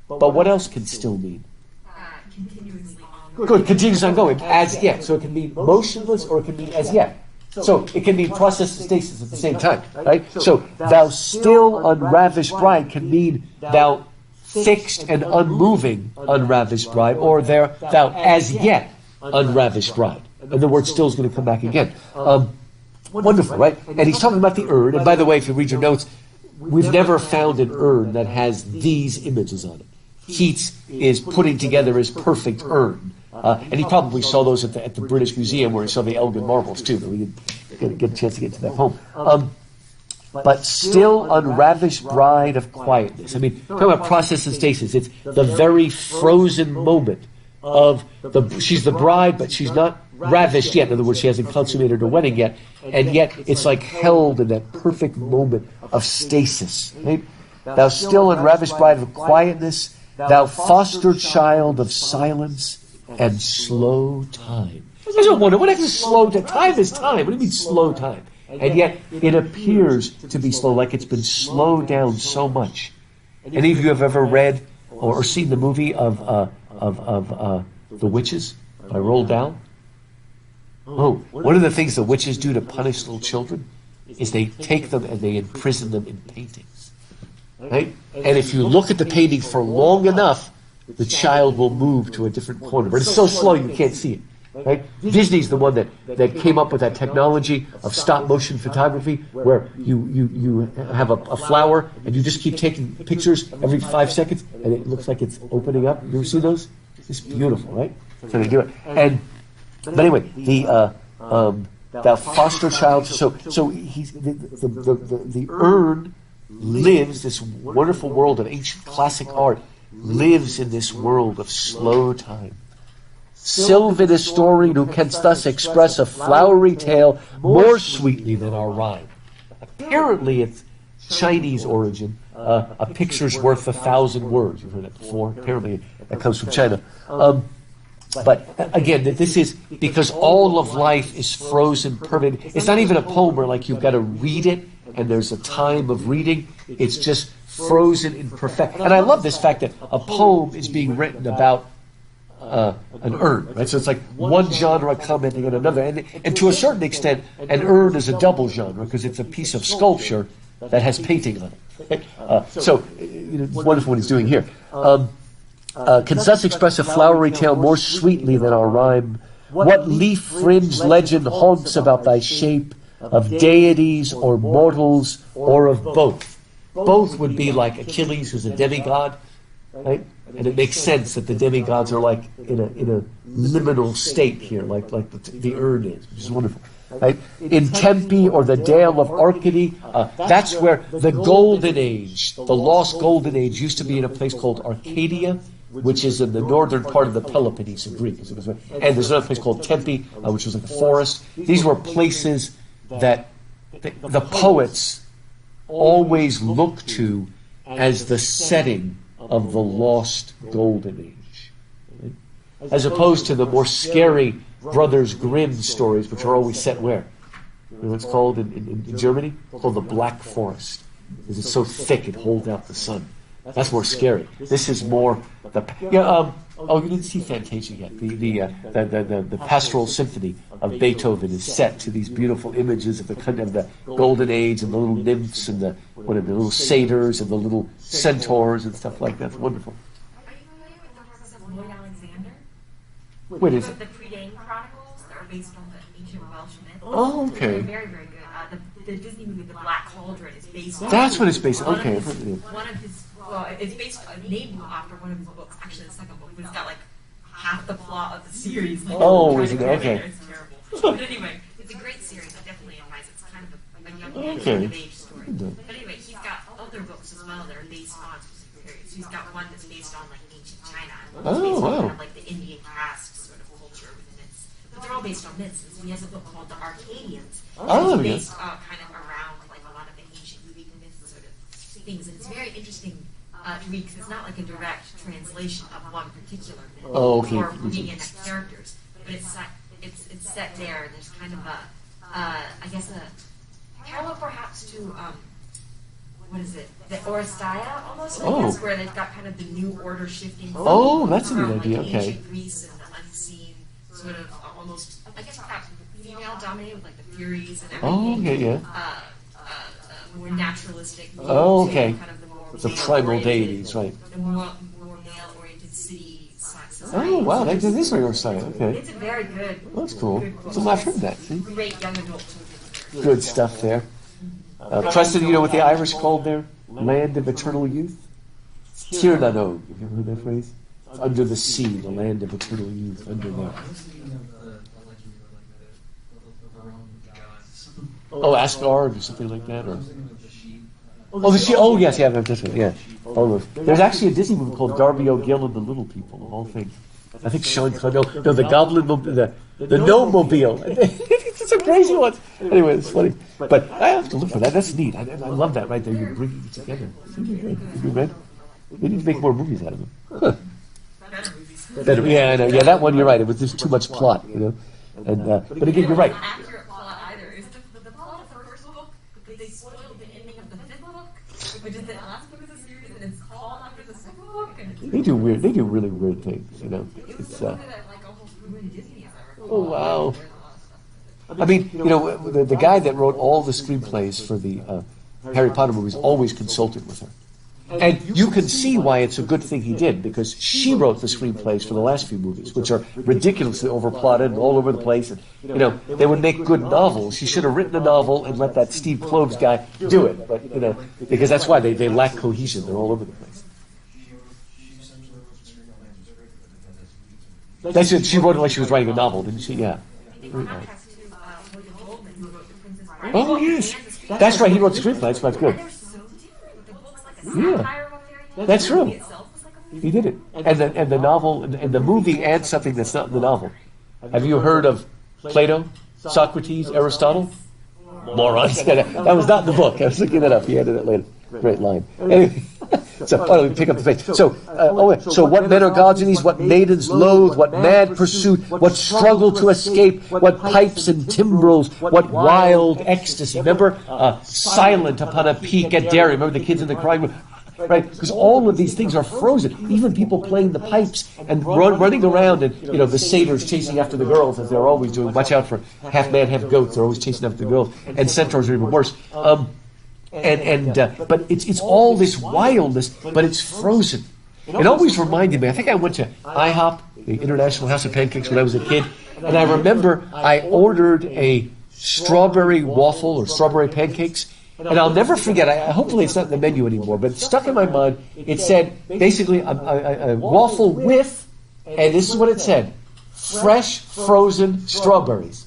S1: But what else can still mean?
S2: Continuously on.
S1: Good, continuous ongoing, as yet. So it can mean motionless or it can mean as yet. So it can mean process and stasis at the same time, right? So thou still unravished bride can mean thou fixed and unmoving unravished bride, or thou as yet unravished bride. And the word still is going to come back again. Wonderful, right? And he's talking about the urn. And by the way, if you read your notes, we've never found an urn that has these images on it. Keats is putting together his perfect urn. And he probably saw those at the British Museum where he saw the Elgin marbles too, but we didn't get a chance to get to that home. But still unravished bride of quietness. I mean, talking about process and stasis, it's the very frozen moment of she's the bride, but she's not ravished yet. In other words, she hasn't consummated her wedding yet, and yet it's like held in that perfect moment of stasis. Right? Thou still unravished bride of quietness, thou foster child of silence and slow time. I don't wonder, what is slow time? Time is time. What do you mean slow time? And yet it appears to be slow, like it's been slowed down so much. Any of you have ever read or seen the movie of The Witches by Roald Dahl? Oh, one of the things the witches do to punish little children is they take them and they imprison them in paintings. Right? And if you look at the painting for long enough, the child will move to a different corner. But it's so slow you can't see it. Right? Disney's the one that came up with that technology of stop motion photography, where you have a flower and you just keep taking pictures every 5 seconds and it looks like it's opening up. You ever see those? It's beautiful, right? So they do it. But anyway, thou foster child. So he's the urn lives, this wonderful world of ancient classic art lives in this world of slow time. Sylvan historian who canst thus express a flowery tale more sweetly than our rhyme. Apparently it's Chinese origin. A picture's worth 1,000 words. You've heard that before. Apparently that comes from China. But again, this is because all of life is frozen permanent. It's not even a poem where like you've got to read it and there's a time of reading. It's just frozen in perfection. And I love this fact that a poem is being written about an urn, right? So it's like one genre commenting on another. And to a certain extent, an urn is a double genre because it's a piece of sculpture that has painting on it. So it's wonderful what he's doing here. Can thus express a flowery tale more sweetly than our rhyme. What leaf-fringed legend haunts about thy shape, of deities or mortals or of both? Both would be like Achilles, who's a demigod, right? And it makes sense that the demigods are like in a liminal state here, like the urn is, which is wonderful. Right? In Tempe or the Dale of Arcady, that's where the Golden Age, the lost Golden Age, used to be in a place called Arcadia, which is in the northern part of the Peloponnese in Greek. And there's another place called Tempe, which was like a forest. These were places that the poets always looked to as the setting of the lost Golden Age. Right? As opposed to the more scary Brothers Grimm stories, which are always set where? You know what it's called in Germany? It's called the Black Forest. Because it's so thick it holds out the sun. That's more scary. This is more you didn't see Fantasia yet. The Pastoral Symphony of Beethoven is set to these beautiful images of the Golden Age and the little nymphs and the little satyrs and the little centaurs and stuff like that. It's wonderful.
S2: Are you familiar with the works of Lloyd Alexander?
S1: Wait, is it?
S2: The Pre-Dane Chronicles that are based on the ancient Welsh myth.
S1: Oh, okay.
S2: They're very, very good. The Disney movie The Black Cauldron is based on...
S1: That's what it's based on. Okay.
S2: One of his... Well, it's based named after one of his books. Actually, the second book, but it's got like half the plot of the series. Like,
S1: is it? Okay.
S2: It's terrible. But anyway, it's a great series. I definitely advise it. It's kind of a young age story. But anyway, he's got other books as well that are based on specific periods. So he's got one that's based on like ancient China.
S1: Oh,
S2: Based on
S1: wow.
S2: kind of like the Indian caste sort of culture within it. But they're all based on myths. And so he has a book called The Arcadians.
S1: Oh,
S2: It's
S1: yeah.
S2: based kind of around like a lot of the ancient Greek myths sort of things. And it's very interesting to read because it's not like a direct translation of one particular myth
S1: Oh, okay.
S2: or bringing in the characters. But it's set there, and there's kind of a, I guess a parallel perhaps to, what is it, the Oresteia almost, I
S1: Oh.
S2: guess, where they've got kind of the new order shifting.
S1: Oh, that's a
S2: from,
S1: neat idea,
S2: like,
S1: okay.
S2: ancient Greece and the unseen, sort of almost, I guess perhaps female dominated with like the Furies and everything.
S1: Oh, okay, yeah.
S2: More naturalistic.
S1: Oh, okay.
S2: Kind of the more
S1: The primal
S2: male-oriented,
S1: deities, right.
S2: The more male-oriented city society.
S1: Oh, wow, that is very exciting. Okay.
S2: It's a very good.
S1: That's cool.
S2: Good book.
S1: So I've heard that. See?
S2: Great young adult children's.
S1: Good stuff there. Preston, you know what the Irish called their land of eternal youth? Tirnanog. Have you ever heard that phrase? It's under the sea, the land of eternal youth. Under there.
S3: I was thinking of the Roman gods.
S1: Oh, Asgard or something like that,
S3: I
S1: or
S3: was thinking of the sheep.
S1: oh, the sheep. Oh, yes, yeah, that's right. Yeah. Oh, there's actually a Disney movie called Darby O'Gill and the Little People. Of all things, I think Sean Connery. No, the Goblin, the Gnome Mobile. It's a crazy one. Anyway, it's funny. But I have to look for that. That's neat. I love that right there. You're bringing it together. It's really good. Have you read? We need to make more movies out of them. Huh. Better, yeah, I know. Yeah, that one. You're right. It was just too much plot, you know. And but again, you're right.
S2: Not accurate plot either. Is the plot of the first book, but they spoiled the ending of the fifth book, which is the last book of the series, and it's called after the second book. And
S1: They do weird. They do really weird things, you know. It's
S2: like almost ruined Disney, as I recall.
S1: oh wow. I mean, you know, the guy that wrote all the screenplays for the Harry Potter movies always consulted with her. And you can see why it's a good thing he did, because she wrote the screenplays for the last few movies, which are ridiculously overplotted and all over the place. And, you know, they would make good novels. She should have written a novel and let that Steve Kloves guy do it. But, you know, because that's why they lack cohesion. They're all over the place. That's it. She wrote it like she was writing a novel, didn't she? Yeah.
S2: In contrast to William Goldman, who wrote The Princess Bride.
S1: Oh, yes. That's right. He wrote the screenplay. That's good.
S2: And they're so different. The book's like a satire of a fairy tale.
S1: That's
S2: The
S1: true.
S2: movie itself was like a
S1: He did it. And the novel, and the movie adds something that's not in the novel. Have you heard of Plato, Socrates, Aristotle? Morons. That was not in the book. I was looking that up. He added it later. Great line. Anyway, so why don't we pick up the pace? So what men are gods in these, what maidens loathe, what mad pursuit, what struggle to escape, what pipes and timbrels, what wild ecstasy. Remember, silent upon a peak at Derry. Remember the kids in the crying room? Right, because all of these things are frozen. Even people playing the pipes and running around, and you know the satyrs chasing after the girls, as they're always doing. Watch out for half man, half goats. They're always chasing after the girls, and centaurs are even worse. But it's all this wildness, but it's frozen. It always reminded me. I think I went to IHOP, the International House of Pancakes, when I was a kid, and I remember I ordered a strawberry waffle or strawberry pancakes. And I'll never forget, hopefully it's not in the menu anymore, but it stuck in my mind. It said, basically, a waffle with, and this is what it said, fresh frozen strawberries.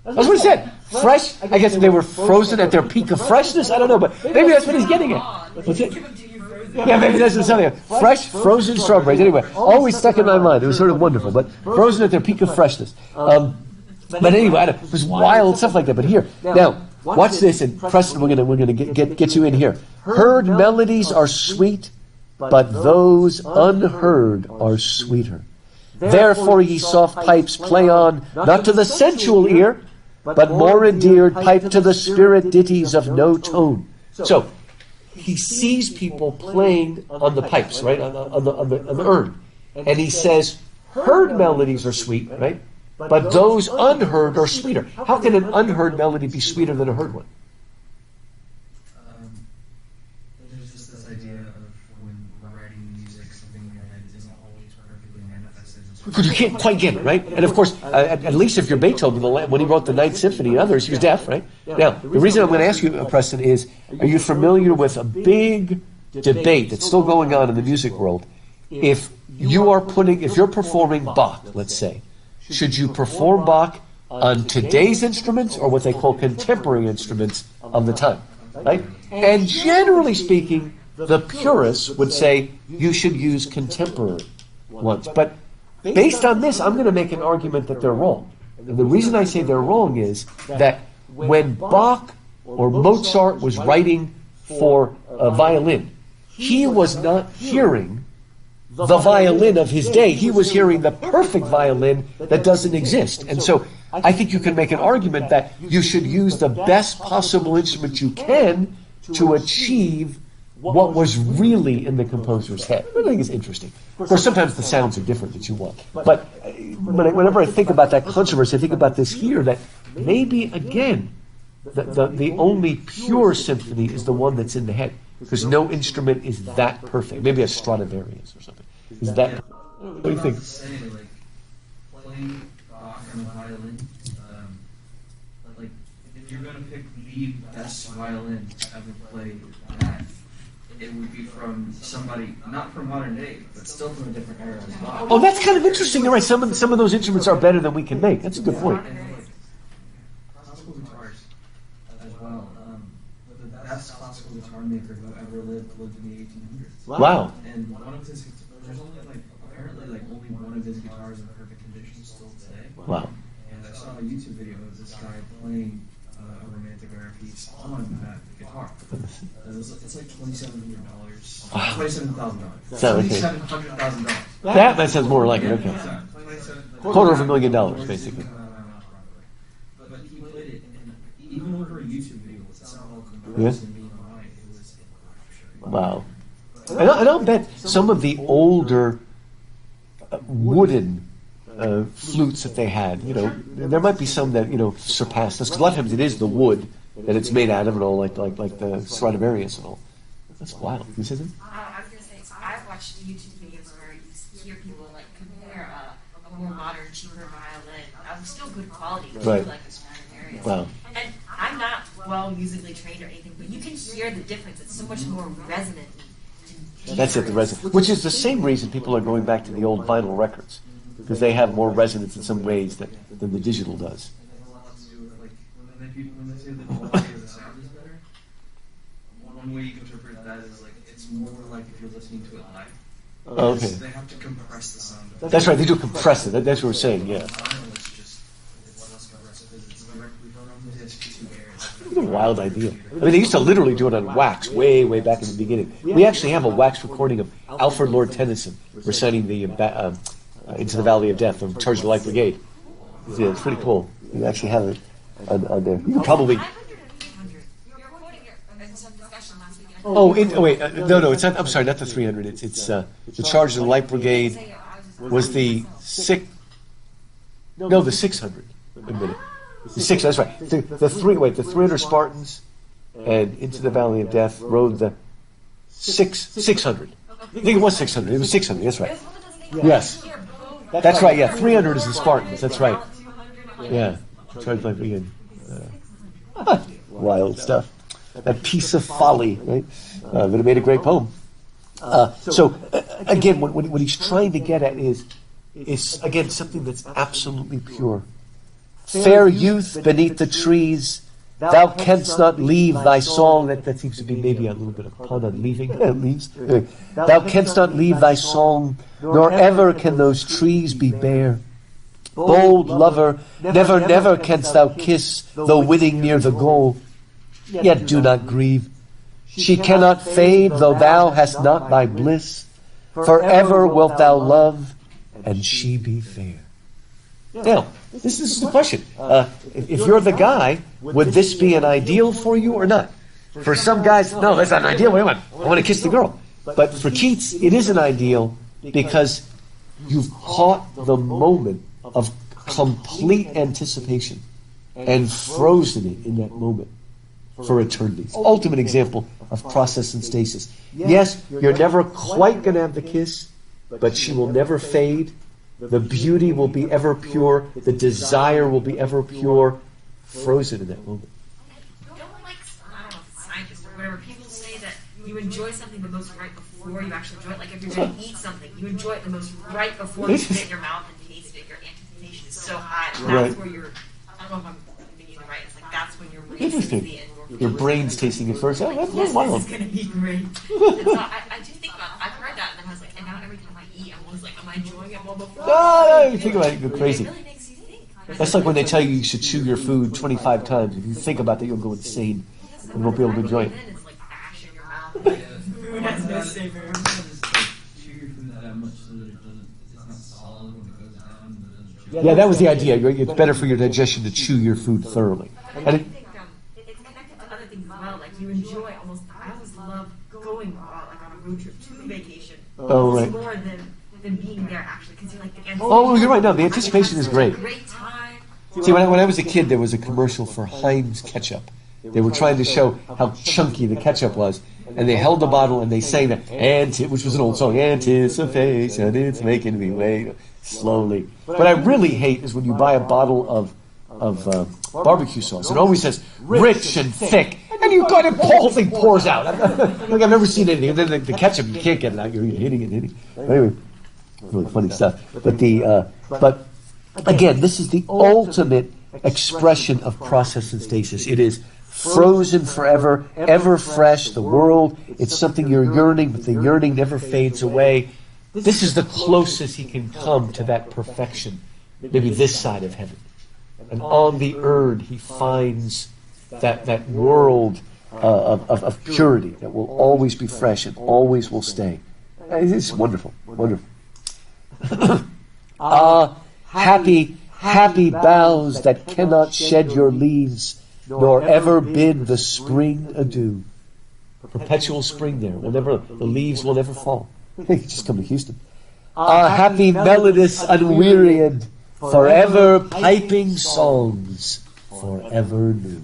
S1: That's what it said. Fresh, I guess they were frozen at their peak of freshness. I don't know, but maybe that's what he's getting at. What's it? Yeah, maybe that's what something. Fresh frozen strawberries. Anyway, always stuck in my mind. It was sort of wonderful, but frozen at their peak of freshness. But anyway, it was wild stuff like that. But here, now, watch this, and Preston, we're gonna get you in here. Heard melodies are sweet, but those unheard are sweeter. Therefore ye soft pipes play on, not to the sensual ear, but more endeared pipe to the spirit ditties of no tone. So he sees people playing on the pipes, right, on the urn, and he says, heard melodies are sweet, right? But those unheard are sweeter. How can an unheard melody be sweeter than a heard one?
S3: There's just this idea of when writing music, something in your head isn't always perfectly manifested.
S1: Because you can't quite get it, right? And of course, at least if you're Beethoven, when he wrote the Ninth Symphony and others, he was deaf, right? Now, the reason I'm going to ask you, Preston, is, are you familiar with a big debate that's still going on in the music world? If you're performing Bach, let's say, should you perform Bach on today's instruments or what they call contemporary instruments of the time, right? And generally speaking, The purists would say you should use contemporary ones. But based on this, I'm going to make an argument that they're wrong. And the reason I say they're wrong is that when Bach or Mozart was writing for a violin, he was not hearing the violin of his day. He was hearing the perfect violin that doesn't exist. And so I think you can make an argument that you should use the best possible instrument you can to achieve what was really in the composer's head. I think it's interesting. Of course, sometimes the sounds are different that you want. But whenever I think about that controversy, I think about this here, that maybe, again, the only pure symphony is the one that's in the head. Because no instrument is that perfect. Maybe a Stradivarius or something. Is that? What do you think?
S3: Like playing Bach on a violin, like if you're going to pick the best violin to ever play that, it would be from somebody not from modern day, but still from a different era as well.
S1: Oh, that's kind of interesting. You're right. Some of those instruments are better than we can make. That's a good point.
S3: Classical guitars as well. The best classical guitar maker who ever lived in the 1800s.
S1: Wow.
S3: And one of his, there's only apparently only one of his guitars in perfect condition still today.
S1: Wow.
S3: And I saw a YouTube video of this guy playing a romantic era piece on that guitar. It's like $2,700. $27,000. $2,700,000.
S1: That sounds more like it. Okay. $250,000 basically.
S3: But he played it, and even over a YouTube video with sound all
S1: Yeah.
S3: compressed and being on it was
S1: Wow. And I'll bet some of the older wooden flutes that they had, there might be some that, surpass this. Because a lot of times it is the wood that it's made out of and all, like the Stradivarius and all. That's wild. Can you say that?
S2: I was going to say, so I've watched YouTube videos where you hear people compare a more modern, cheaper violin. Still good quality,
S1: Right.
S2: like the Stradivarius.
S1: Wow.
S2: And I'm not well musically trained or anything, but you can hear the difference. It's so much more resonant.
S1: That's it, the resonance. Which is the same reason people are going back to the old vinyl records. Because they have more resonance in some ways than the digital does.
S3: It has a lot to do with when they say the quality of the sound is better. One way you can interpret that is it's more like if you're listening to it live.
S1: Okay.
S3: They have to compress the sound.
S1: That's right, they do compress it. That's what we're saying, yeah.
S3: Vinyl is it's less compressive because it's directly from the disc to air.
S1: What a wild idea. I mean, they used to literally do it on wax way, way back in the beginning. We actually have a wax recording of Alfred Lord Tennyson reciting the Into the Valley of Death of Charge of the Light Brigade. Yeah, it's pretty cool. You actually have it on there. You could probably...
S2: 500 and 800. You were quoting it in some discussion last week.
S1: No, it's not. I'm sorry, not the 300. It's the Charge of the Light Brigade was the the 600. A minute. The 600. That's right. The 300 Spartans and Into the Valley of Death rode the 600. I think it was 600. It was 600. That's right. Yes. That's right. Yeah, 300 is the Spartans. That's right. Yeah. Charge of the Light Brigade. Wild stuff. That piece of folly, right? But it made a great poem. Again, what he's trying to get at is again something that's absolutely pure. Fair youth beneath the trees, thou canst not leave thy song. That seems to be maybe a little bit of pun on leaving. Leaves. Thou canst not leave thy song, nor ever can those trees be bare. Bold lover, never, never canst thou kiss, though winning near the goal. Yet do not grieve. She cannot fade, though thou hast not thy bliss. Forever wilt thou love, and she be fair. Now, this is the question. If you're the guy, would this be an ideal for you or not? For some guys, no, that's not an ideal. Wait a minute. I want to kiss the girl. But for Keats, it is an ideal because you've caught the moment of complete anticipation and frozen it in that moment for eternity. It's the ultimate example of process and stasis. Yes, you're never quite going to have the kiss, but she will never fade. The beauty will be ever pure. The desire will be ever pure. Frozen in that moment.
S2: Don't scientists or whatever, people say that you enjoy something the most right before you actually enjoy it. Like if you're going to eat something, you enjoy it the most right before you put it in your mouth and taste it. Your anticipation is so high. That's where you're, I don't know if I'm thinking it right, it's that's when you're racing to the endorphin
S1: Your brain's tasting it first. Oh, that's
S2: Yes,
S1: wild.
S2: this is going to be great. And so I do think about it. I've heard that, and then I was like, and now every time I eat, I'm always like, am I enjoying it more before?
S1: No, you think about it, you go crazy.
S2: It really makes you think.
S1: That's like when they tell you should chew your food 25 times. If you think about that, you'll go insane and won't be able to enjoy it.
S2: Then it's like ash in your mouth. Like, food has no savor.
S3: Just like chew your food that much so that it's not solid when it goes down, but it doesn't chew.
S1: Yeah, that was the idea. It's better for your digestion to chew your food thoroughly.
S2: I
S1: And
S2: do think it's connected to other things as well. Like you enjoy almost. I always love going like on a road trip to vacation.
S1: Oh, right.
S2: More than being there actually, because you're like the anticipation.
S1: Oh, you're right. No, the anticipation is great.
S2: Great time.
S1: See, when I was a kid, there was a commercial for Heinz ketchup. They were trying to show how chunky the ketchup was, and they held the bottle and they sang that, which was an old song, anticipation, it's making me wait slowly. What I really hate is when you buy a bottle of barbecue sauce. It always says rich and thick, and you got it, the whole thing pours out. Like I've never seen anything. And then the ketchup, you can't get it out. You're hitting it. Anyway, really funny stuff. But again, this is the ultimate expression of process and stasis. It is frozen forever, ever fresh. The world, it's something you're yearning, but the yearning never fades away. This is the closest he can come to that perfection, maybe this side of heaven. And on the urn, he finds that world of purity that will always be fresh and always will stay. It's wonderful, wonderful. Happy, happy boughs that cannot shed your leaves, nor ever bid the spring adieu. Perpetual spring there. The leaves will never fall. You just come to Houston. Happy melodious unwearied, forever piping songs, forever new.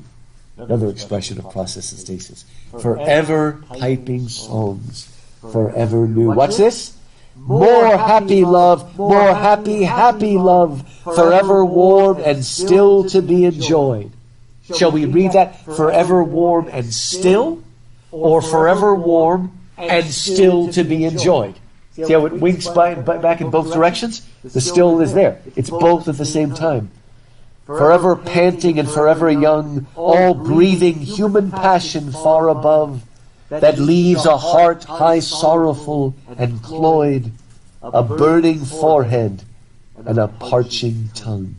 S1: Another expression of process and stasis. Forever piping songs, forever new. What's this? More happy love, more happy, happy love, forever warm and still to be enjoyed. Shall we read that? Forever warm and still, or forever warm and still to be enjoyed? See how it winks back in both directions? The still is there. It's both at the same time. Forever panting and forever young, all breathing human passion far above, that leaves a heart high sorrowful and cloyed, a burning forehead and a parching tongue.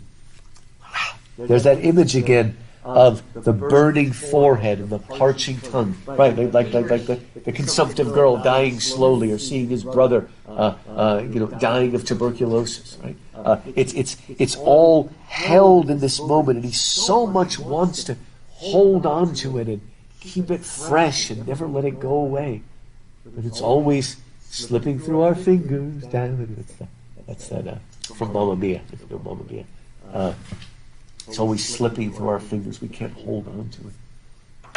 S1: There's that image again of the burning forehead and the parching tongue, right? Like the consumptive girl dying slowly, or seeing his brother, dying of tuberculosis, right? It's all held in this moment, and he so much wants to hold on to it and keep it fresh and never let it go away. But it's always slipping through our fingers down. That's that from Mamma Mia. If you know Mamma Mia. It's always slipping through our fingers. We can't hold on to it.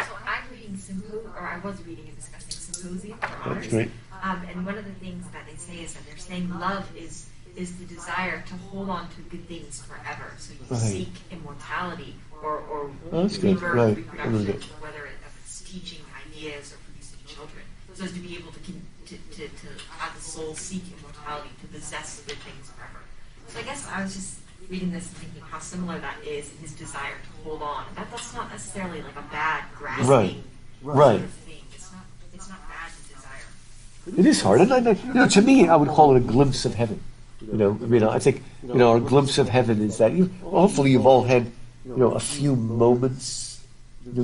S2: So I was reading and discussing Symposium for
S1: That's
S2: Honors.
S1: great.
S2: And one of the things that they say is that they're saying love is the desire to hold on to good things forever. So you seek immortality or
S1: that's good.
S2: rebirth,
S1: Right.
S2: reproduction, whether it's teaching ideas or producing children. So as to be able to have the soul seek immortality, to possess good things forever. So I guess I was just reading this and thinking how similar that is in his desire to hold on. That's not necessarily like a bad grasping
S1: Right.
S2: sort of thing. It's not bad to desire.
S1: It is hard. And to me, I would call it a glimpse of heaven. I think, a glimpse of heaven is that hopefully you've all had, a few moments,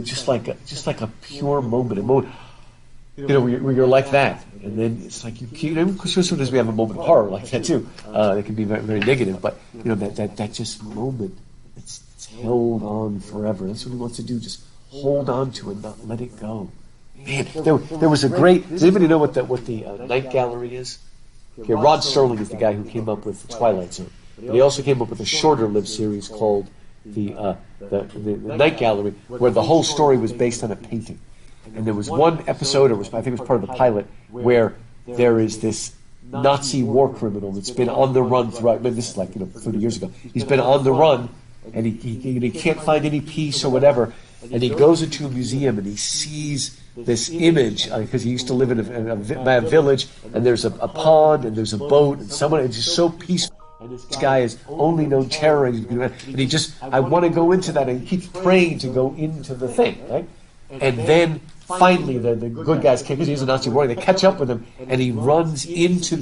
S1: just like a pure moment, where you're like that. And then it's like sometimes we have a moment of horror like that too. That can be very, very negative, but that just moment, it's held on forever. That's what he wants to do. Just hold on to it, not let it go. Man, there was a great. Does anybody know what the Night Gallery is? Okay, Rod Serling is the guy who came up with the Twilight Zone. And he also came up with a shorter-lived series called the Night Gallery, where the whole story was based on a painting. And there was one episode, I think it was part of the pilot, where there is this Nazi war criminal that's been on the run throughout. This is like 30 years ago. He's been on the run, and he can't find any peace or whatever. And he goes into a museum and he sees this image, because he used to live in a village, and there's a pond and there's a boat, and someone is just so peaceful. And this guy has only known terror, and I want to go into that, and he keeps praying to go into the thing, right? And then finally the good guys, because he's a Nazi warrior, they catch up with him, and he breaks into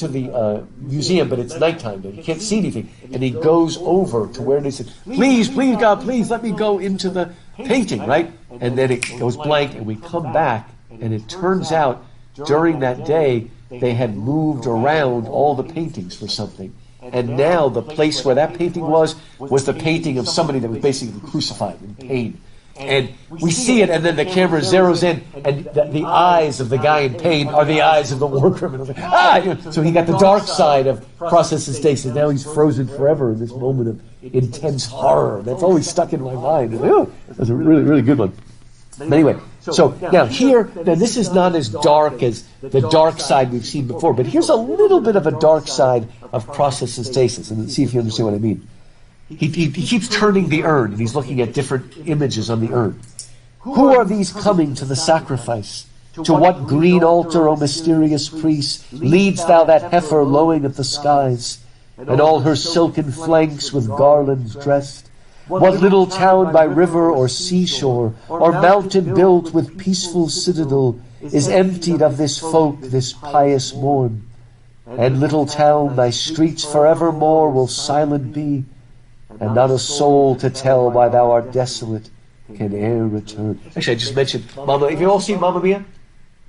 S1: the museum, but it's nighttime, and he can't see anything. And he goes over to where they said, please, God, please, let me go into the painting, right? And then it goes blank, and we come back, and it turns out during that day, they had moved around all the paintings for something. And now the place where that painting was the painting of somebody that was basically crucified in pain. And we see it, and then the camera zeroes in, and the eyes of the guy in pain are the eyes of the war criminal. So he got the dark side of process and stasis. Now he's frozen forever in this moment of intense horror. That's always stuck in my mind. That's a really, really good one. But anyway, so now this is not as dark as the dark side we've seen before, but here's a little bit of a dark side of process and stasis, and see if you understand what I mean. He keeps turning the urn, and he's looking at different images on the urn. Who are these coming to the sacrifice? To what green altar, O mysterious priest, leads thou that heifer lowing at the skies, and all her silken flanks with garlands dressed? What little town by river or seashore, or mountain built with peaceful citadel, is emptied of this folk this pious morn? And little town, thy streets forevermore will silent be, and not a soul to tell why thou art desolate can e'er return. Actually, I just mentioned Mamma. Have you all seen Mamma Mia?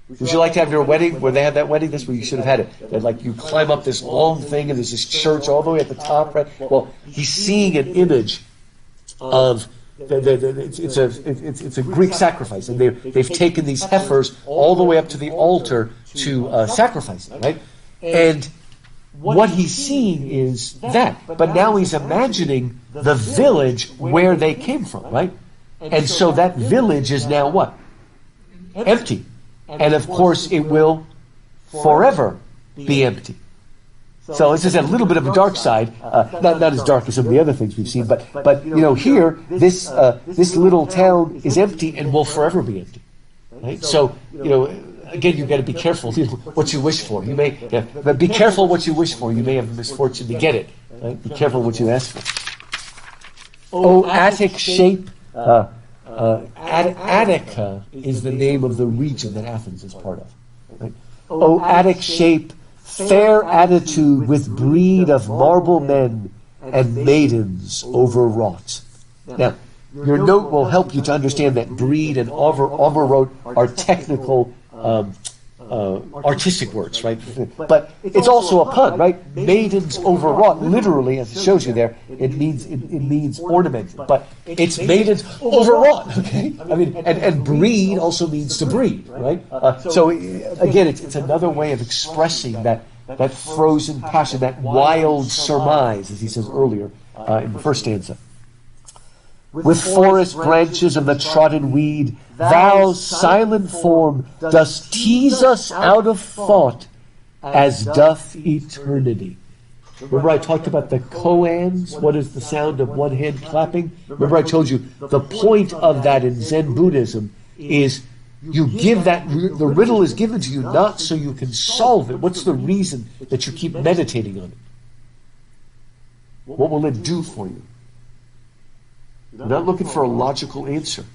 S1: Would you like to have your wedding where they had that wedding? That's where you should have had it. That, like, you climb up this long thing and there's this church all the way at the top, right? Well, he's seeing an image of it's a Greek sacrifice, and they've taken these heifers all the way up to the altar to sacrifice them, right? And what he's seeing is that, but now he's imagining the village where they came from, right? And so that village is now what? Empty. And of course it will forever be empty. So it's just a little bit of a dark side, not as dark as some of the other things we've seen, but here this little town is empty and will forever be empty, right? So again, you've got to be careful what you wish for. You may, but be careful what you wish for. You may have the misfortune to get it. Right? Be careful what you ask for. O Attic shape. Attica is the name of the region that Athens is part of. Right? O Attic shape, fair attitude with breed of marble men and maidens overwrought. Now, your note will help you to understand that breed and overwrought are technical artistic words, right? But it's also a pun, right? Maidens overwrought, literally, as it shows you there, it means ornamented, but it's maidens overwrought, okay? I mean, and breed also means to breed, right? So again, it's another way of expressing that frozen passion, that wild surmise, as he says earlier in the first stanza. With forest branches and the trodden weed, thou, silent form, dost tease us out of thought, as doth eternity. Remember I talked about the koans? What is the sound of one hand clapping? Remember I told you the point of that in Zen Buddhism is you give that, the riddle is given to you not so you can solve it. What's the reason that you keep meditating on it? What will it do for you? You're not looking for a logical answer.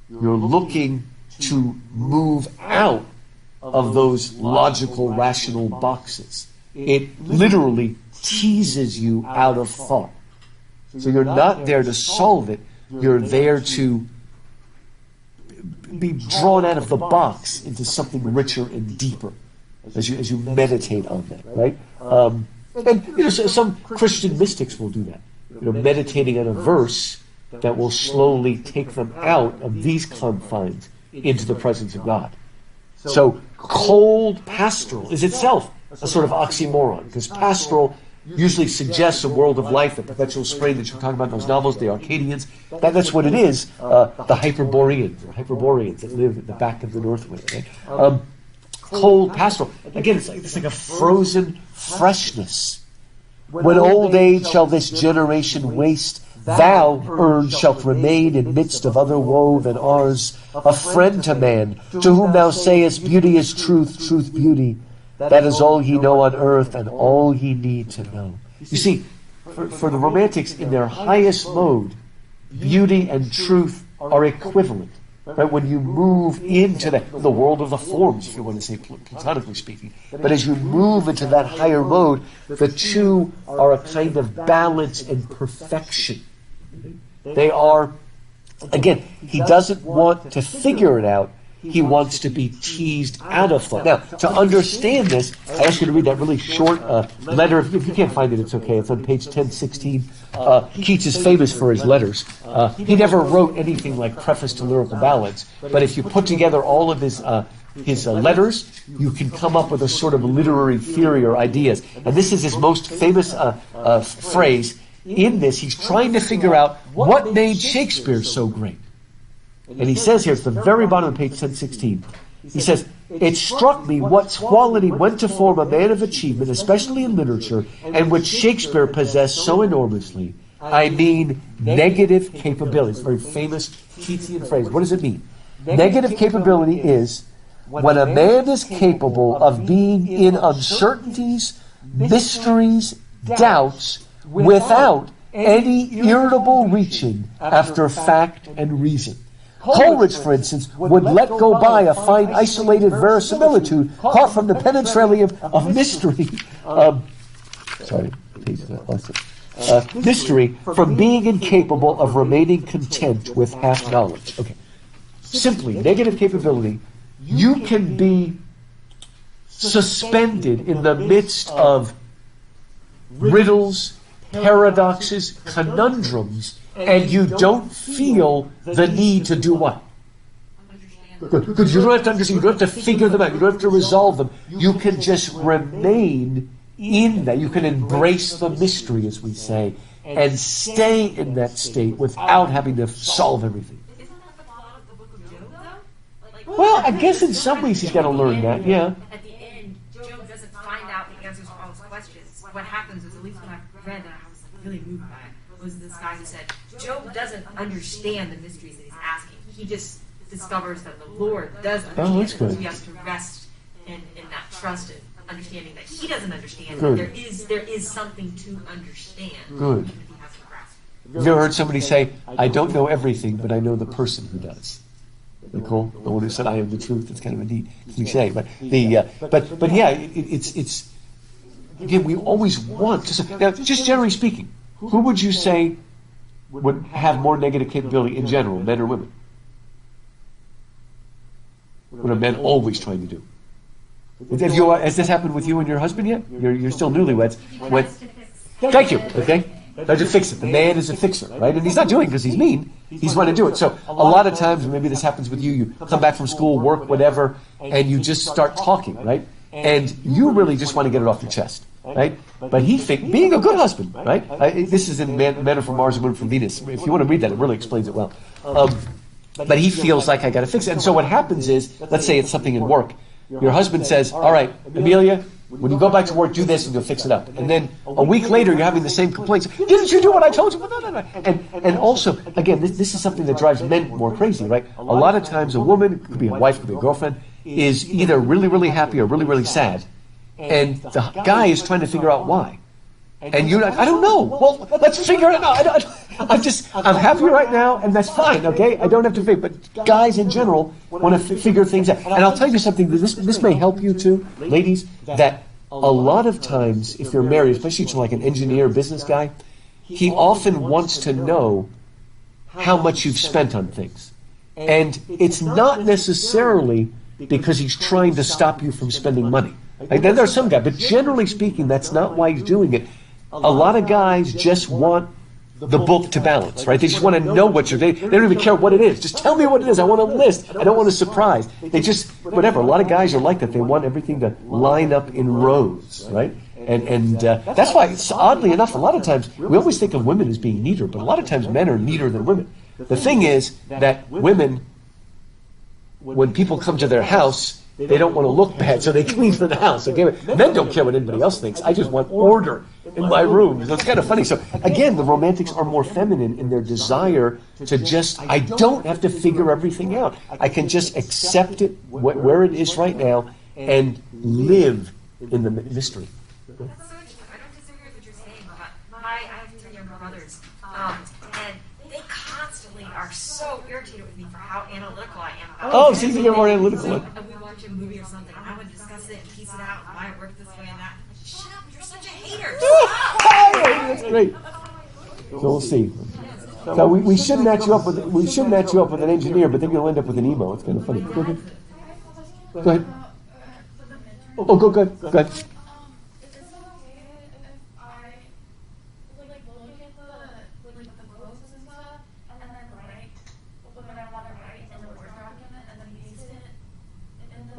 S1: You're looking to move out of those logical, rational boxes. It literally teases you out of thought. So you're not there to solve it. You're there to be drawn out of the box into something richer and deeper as you meditate on that, right? And some Christian mystics will do that. Meditating on a verse that will slowly take them out of these confines into the presence of God. So cold pastoral is itself a sort of oxymoron, because pastoral usually suggests a world of life, the perpetual spring that you're talking about in those novels, the Arcadians. That's what it is, the Hyperboreans that live at the back of the north wind. Right? Cold pastoral. Again, it's like a frozen freshness. When old age shall this generation waste, thou, urn, shalt remain in midst of other woe than ours, a friend to man, to whom thou sayest, beauty is truth, truth beauty. That is all ye know on earth, and all ye need to know. You see, for the Romantics, in their highest mode, beauty and truth are equivalent. Right? When you move into the world of the forms, if you want to say platonically speaking, but as you move into that higher mode, the two are a kind of balance and perfection. They are, again, he doesn't want to figure it out. He wants to be teased out of thought. Now, to understand this, I ask you to read that really short letter. If you can't find it, it's okay. It's on page 1016. Keats is famous for his letters. He never wrote anything like preface to lyrical ballads, but if you put together all of his letters, you can come up with a sort of literary theory or ideas. And this is his most famous phrase. In this, he's trying to figure out what made Shakespeare so great. And he says here, it's the very bottom of page 1016, he says, "It struck me what quality went to form a man of achievement, especially in literature, and which Shakespeare possessed so enormously. I mean negative capability." It's a very famous Keatsian phrase. What does it mean? Negative capability is when a man is capable of being in uncertainties, mysteries, doubts, without any irritable reaching after fact and reason. Coleridge, for instance, would let go by a fine isolated verisimilitude caught from the penetralia of mystery. Mystery from being incapable of remaining content with half knowledge. Okay. Simply, negative capability, you can be suspended in the midst of riddles, paradoxes, conundrums, and you don't feel the need to do what? Because you don't have to understand, you don't have to figure them out, you don't have to resolve them. You can just remain in that. You can embrace the mystery, as we say, and stay in that state without having to solve everything.
S2: Isn't that the plot of the book of Job, though?
S1: Well, I guess in some ways he's got to learn that, yeah.
S2: At the end, Job doesn't find out the answers to all his questions. What happens is, at least when I read it, I was really moved by it, was this guy who said, Job doesn't understand the mysteries that he's asking. He just discovers that the Lord does understand.
S1: Oh, that's good.
S2: So he has to rest in that trust and understanding that he doesn't understand.
S1: Good.
S2: That there is something to understand.
S1: Good.
S2: Even if he has to grasp.
S1: Have you ever heard somebody say, "I don't know everything, but I know the person who does"? Nicole, the one who said, "I am the truth." It's kind of a neat cliche, but yeah, it's again, we always want to say. Now, just generally speaking, who would you say would have more negative capability in general, men or women? What are men always trying to do? Has this happened with you and your husband yet? You're still newlyweds. Thank you. Okay. Now to fix it. The man is a fixer, right? And he's not doing it because he's mean. He's trying to do it. So a lot of times, maybe this happens with you. You come back from school, work, whatever, and you just start talking, right? And you really just want to get it off your chest, right? But he being a good husband, right? This is in Men Are from Mars and Women from Venus. If you want to read that, it really explains it well. But he feels like I got to fix it. And so what happens is, let's say it's something in work. Your husband says, "All right, Amelia, when you go back to work, do this and you'll fix it up." And then a week later, you're having the same complaints. "Didn't you do what I told you?" No. And also, again, this is something that drives men more crazy, right? A lot of times a woman, could be a wife, could be a girlfriend, is either really, really happy or really, really sad. And the guy is trying to figure out why. And you're like, "I don't know." Well, let's figure it out. I'm happy right now, and that's fine, okay? I don't have to figure. But guys in general want to figure things out. And I'll tell you something, this may help you too, ladies, that a lot of times, if you're married, especially to like an engineer, business guy, he often wants to know how much you've spent on things. And it's not necessarily because he's trying to stop you from spending money. Like, then there's some guy, but generally speaking, that's not why he's doing it. A lot of guys just want the book to balance, right? They just want to know what they don't even care what it is. Just tell me what it is. I want a list. I don't want a surprise. They just, whatever. A lot of guys are like that. They want everything to line up in rows, right? And that's why, oddly enough, a lot of times, we always think of women as being neater, but a lot of times men are neater than women. The thing is that women, when people come to their house, they don't want to look bad, so they clean for the house. Okay? Men don't care what anybody else thinks. I just want order in my room. So it's kind of funny. So again, the romantics are more feminine in their desire to just, I don't have to figure everything out. I can just accept it where it is right now and live in the mystery.
S2: That's so interesting. I don't disagree with what you're saying, but I have 2 younger brothers, and they constantly constantly are so irritated with me for how analytical I am.
S1: Oh, so you're more analytical.
S2: And we watch a movie or something, and I would discuss it and piece it out, and why it worked this way and that. Shut up, you're such a hater.
S1: That's great. So we'll see. So we should match you up with an engineer, but then you'll end up with an emo. It's kind of funny. Go ahead. Go ahead. Oh, go ahead. Go ahead.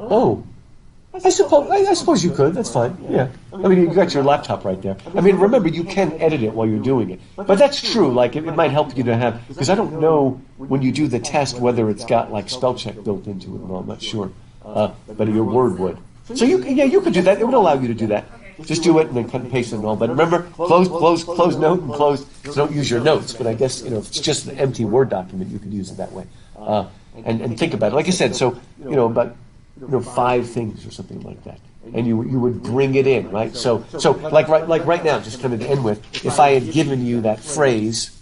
S1: Oh, I suppose you could. That's fine. Yeah. I mean, you got your laptop right there. I mean, remember, you can edit it while you're doing it. But that's true. Like, it might help you to have, because I don't know when you do the test whether it's got like spell check built into it or not. I'm not sure. But your Word would. So you could do that. It would allow you to do that. Just do it and then cut and paste it and all. But remember, close note and close. So don't use your notes. But I guess, if it's just an empty Word document, you could use it that way. And think about it. Like I said, so, about 5 things or something like that, and you would bring it in, right? So like right now, just kind of to end with, if I had given you that phrase,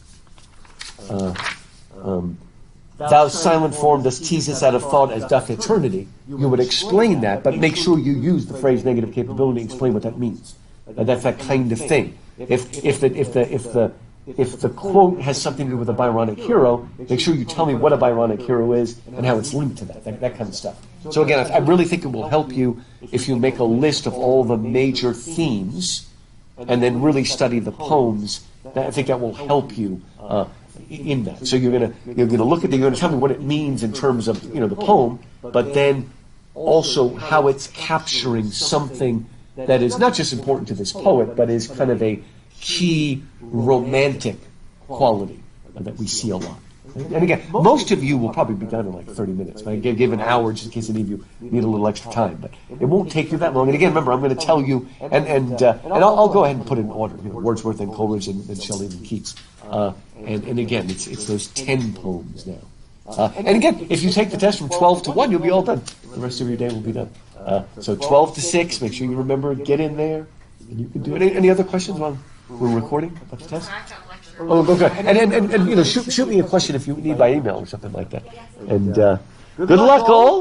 S1: "Thou silent form dost tease us out of thought as doth eternity," you would explain that, but make sure you use the phrase negative capability and explain what that means. That's that kind of thing. If the quote has something to do with a Byronic hero, make sure you tell me what a Byronic hero is and how it's linked to that kind of stuff. So again, I really think it will help you if you make a list of all the major themes and then really study the poems. I think that will help you in that. So you're gonna look at you're gonna tell me what it means in terms of the poem, but then also how it's capturing something that is not just important to this poet, but is kind of a key romantic quality that we see a lot. And again, most of you will probably be done in like 30 minutes. I give an hour just in case any of you need a little extra time, but it won't take you that long. And again, remember, I'm going to tell you, and I'll go ahead and put it in order. Wordsworth and Coleridge and Shelley and Keats. And again, it's those 10 poems now. And again, if you take the test from 12 to 1, you'll be all done. The rest of your day will be done. So 12 to 6, make sure you remember, get in there, and you can do it. Any other questions while we're recording about the test? Oh, go ahead. And shoot me a question if you need by email or something like that. And good luck, all.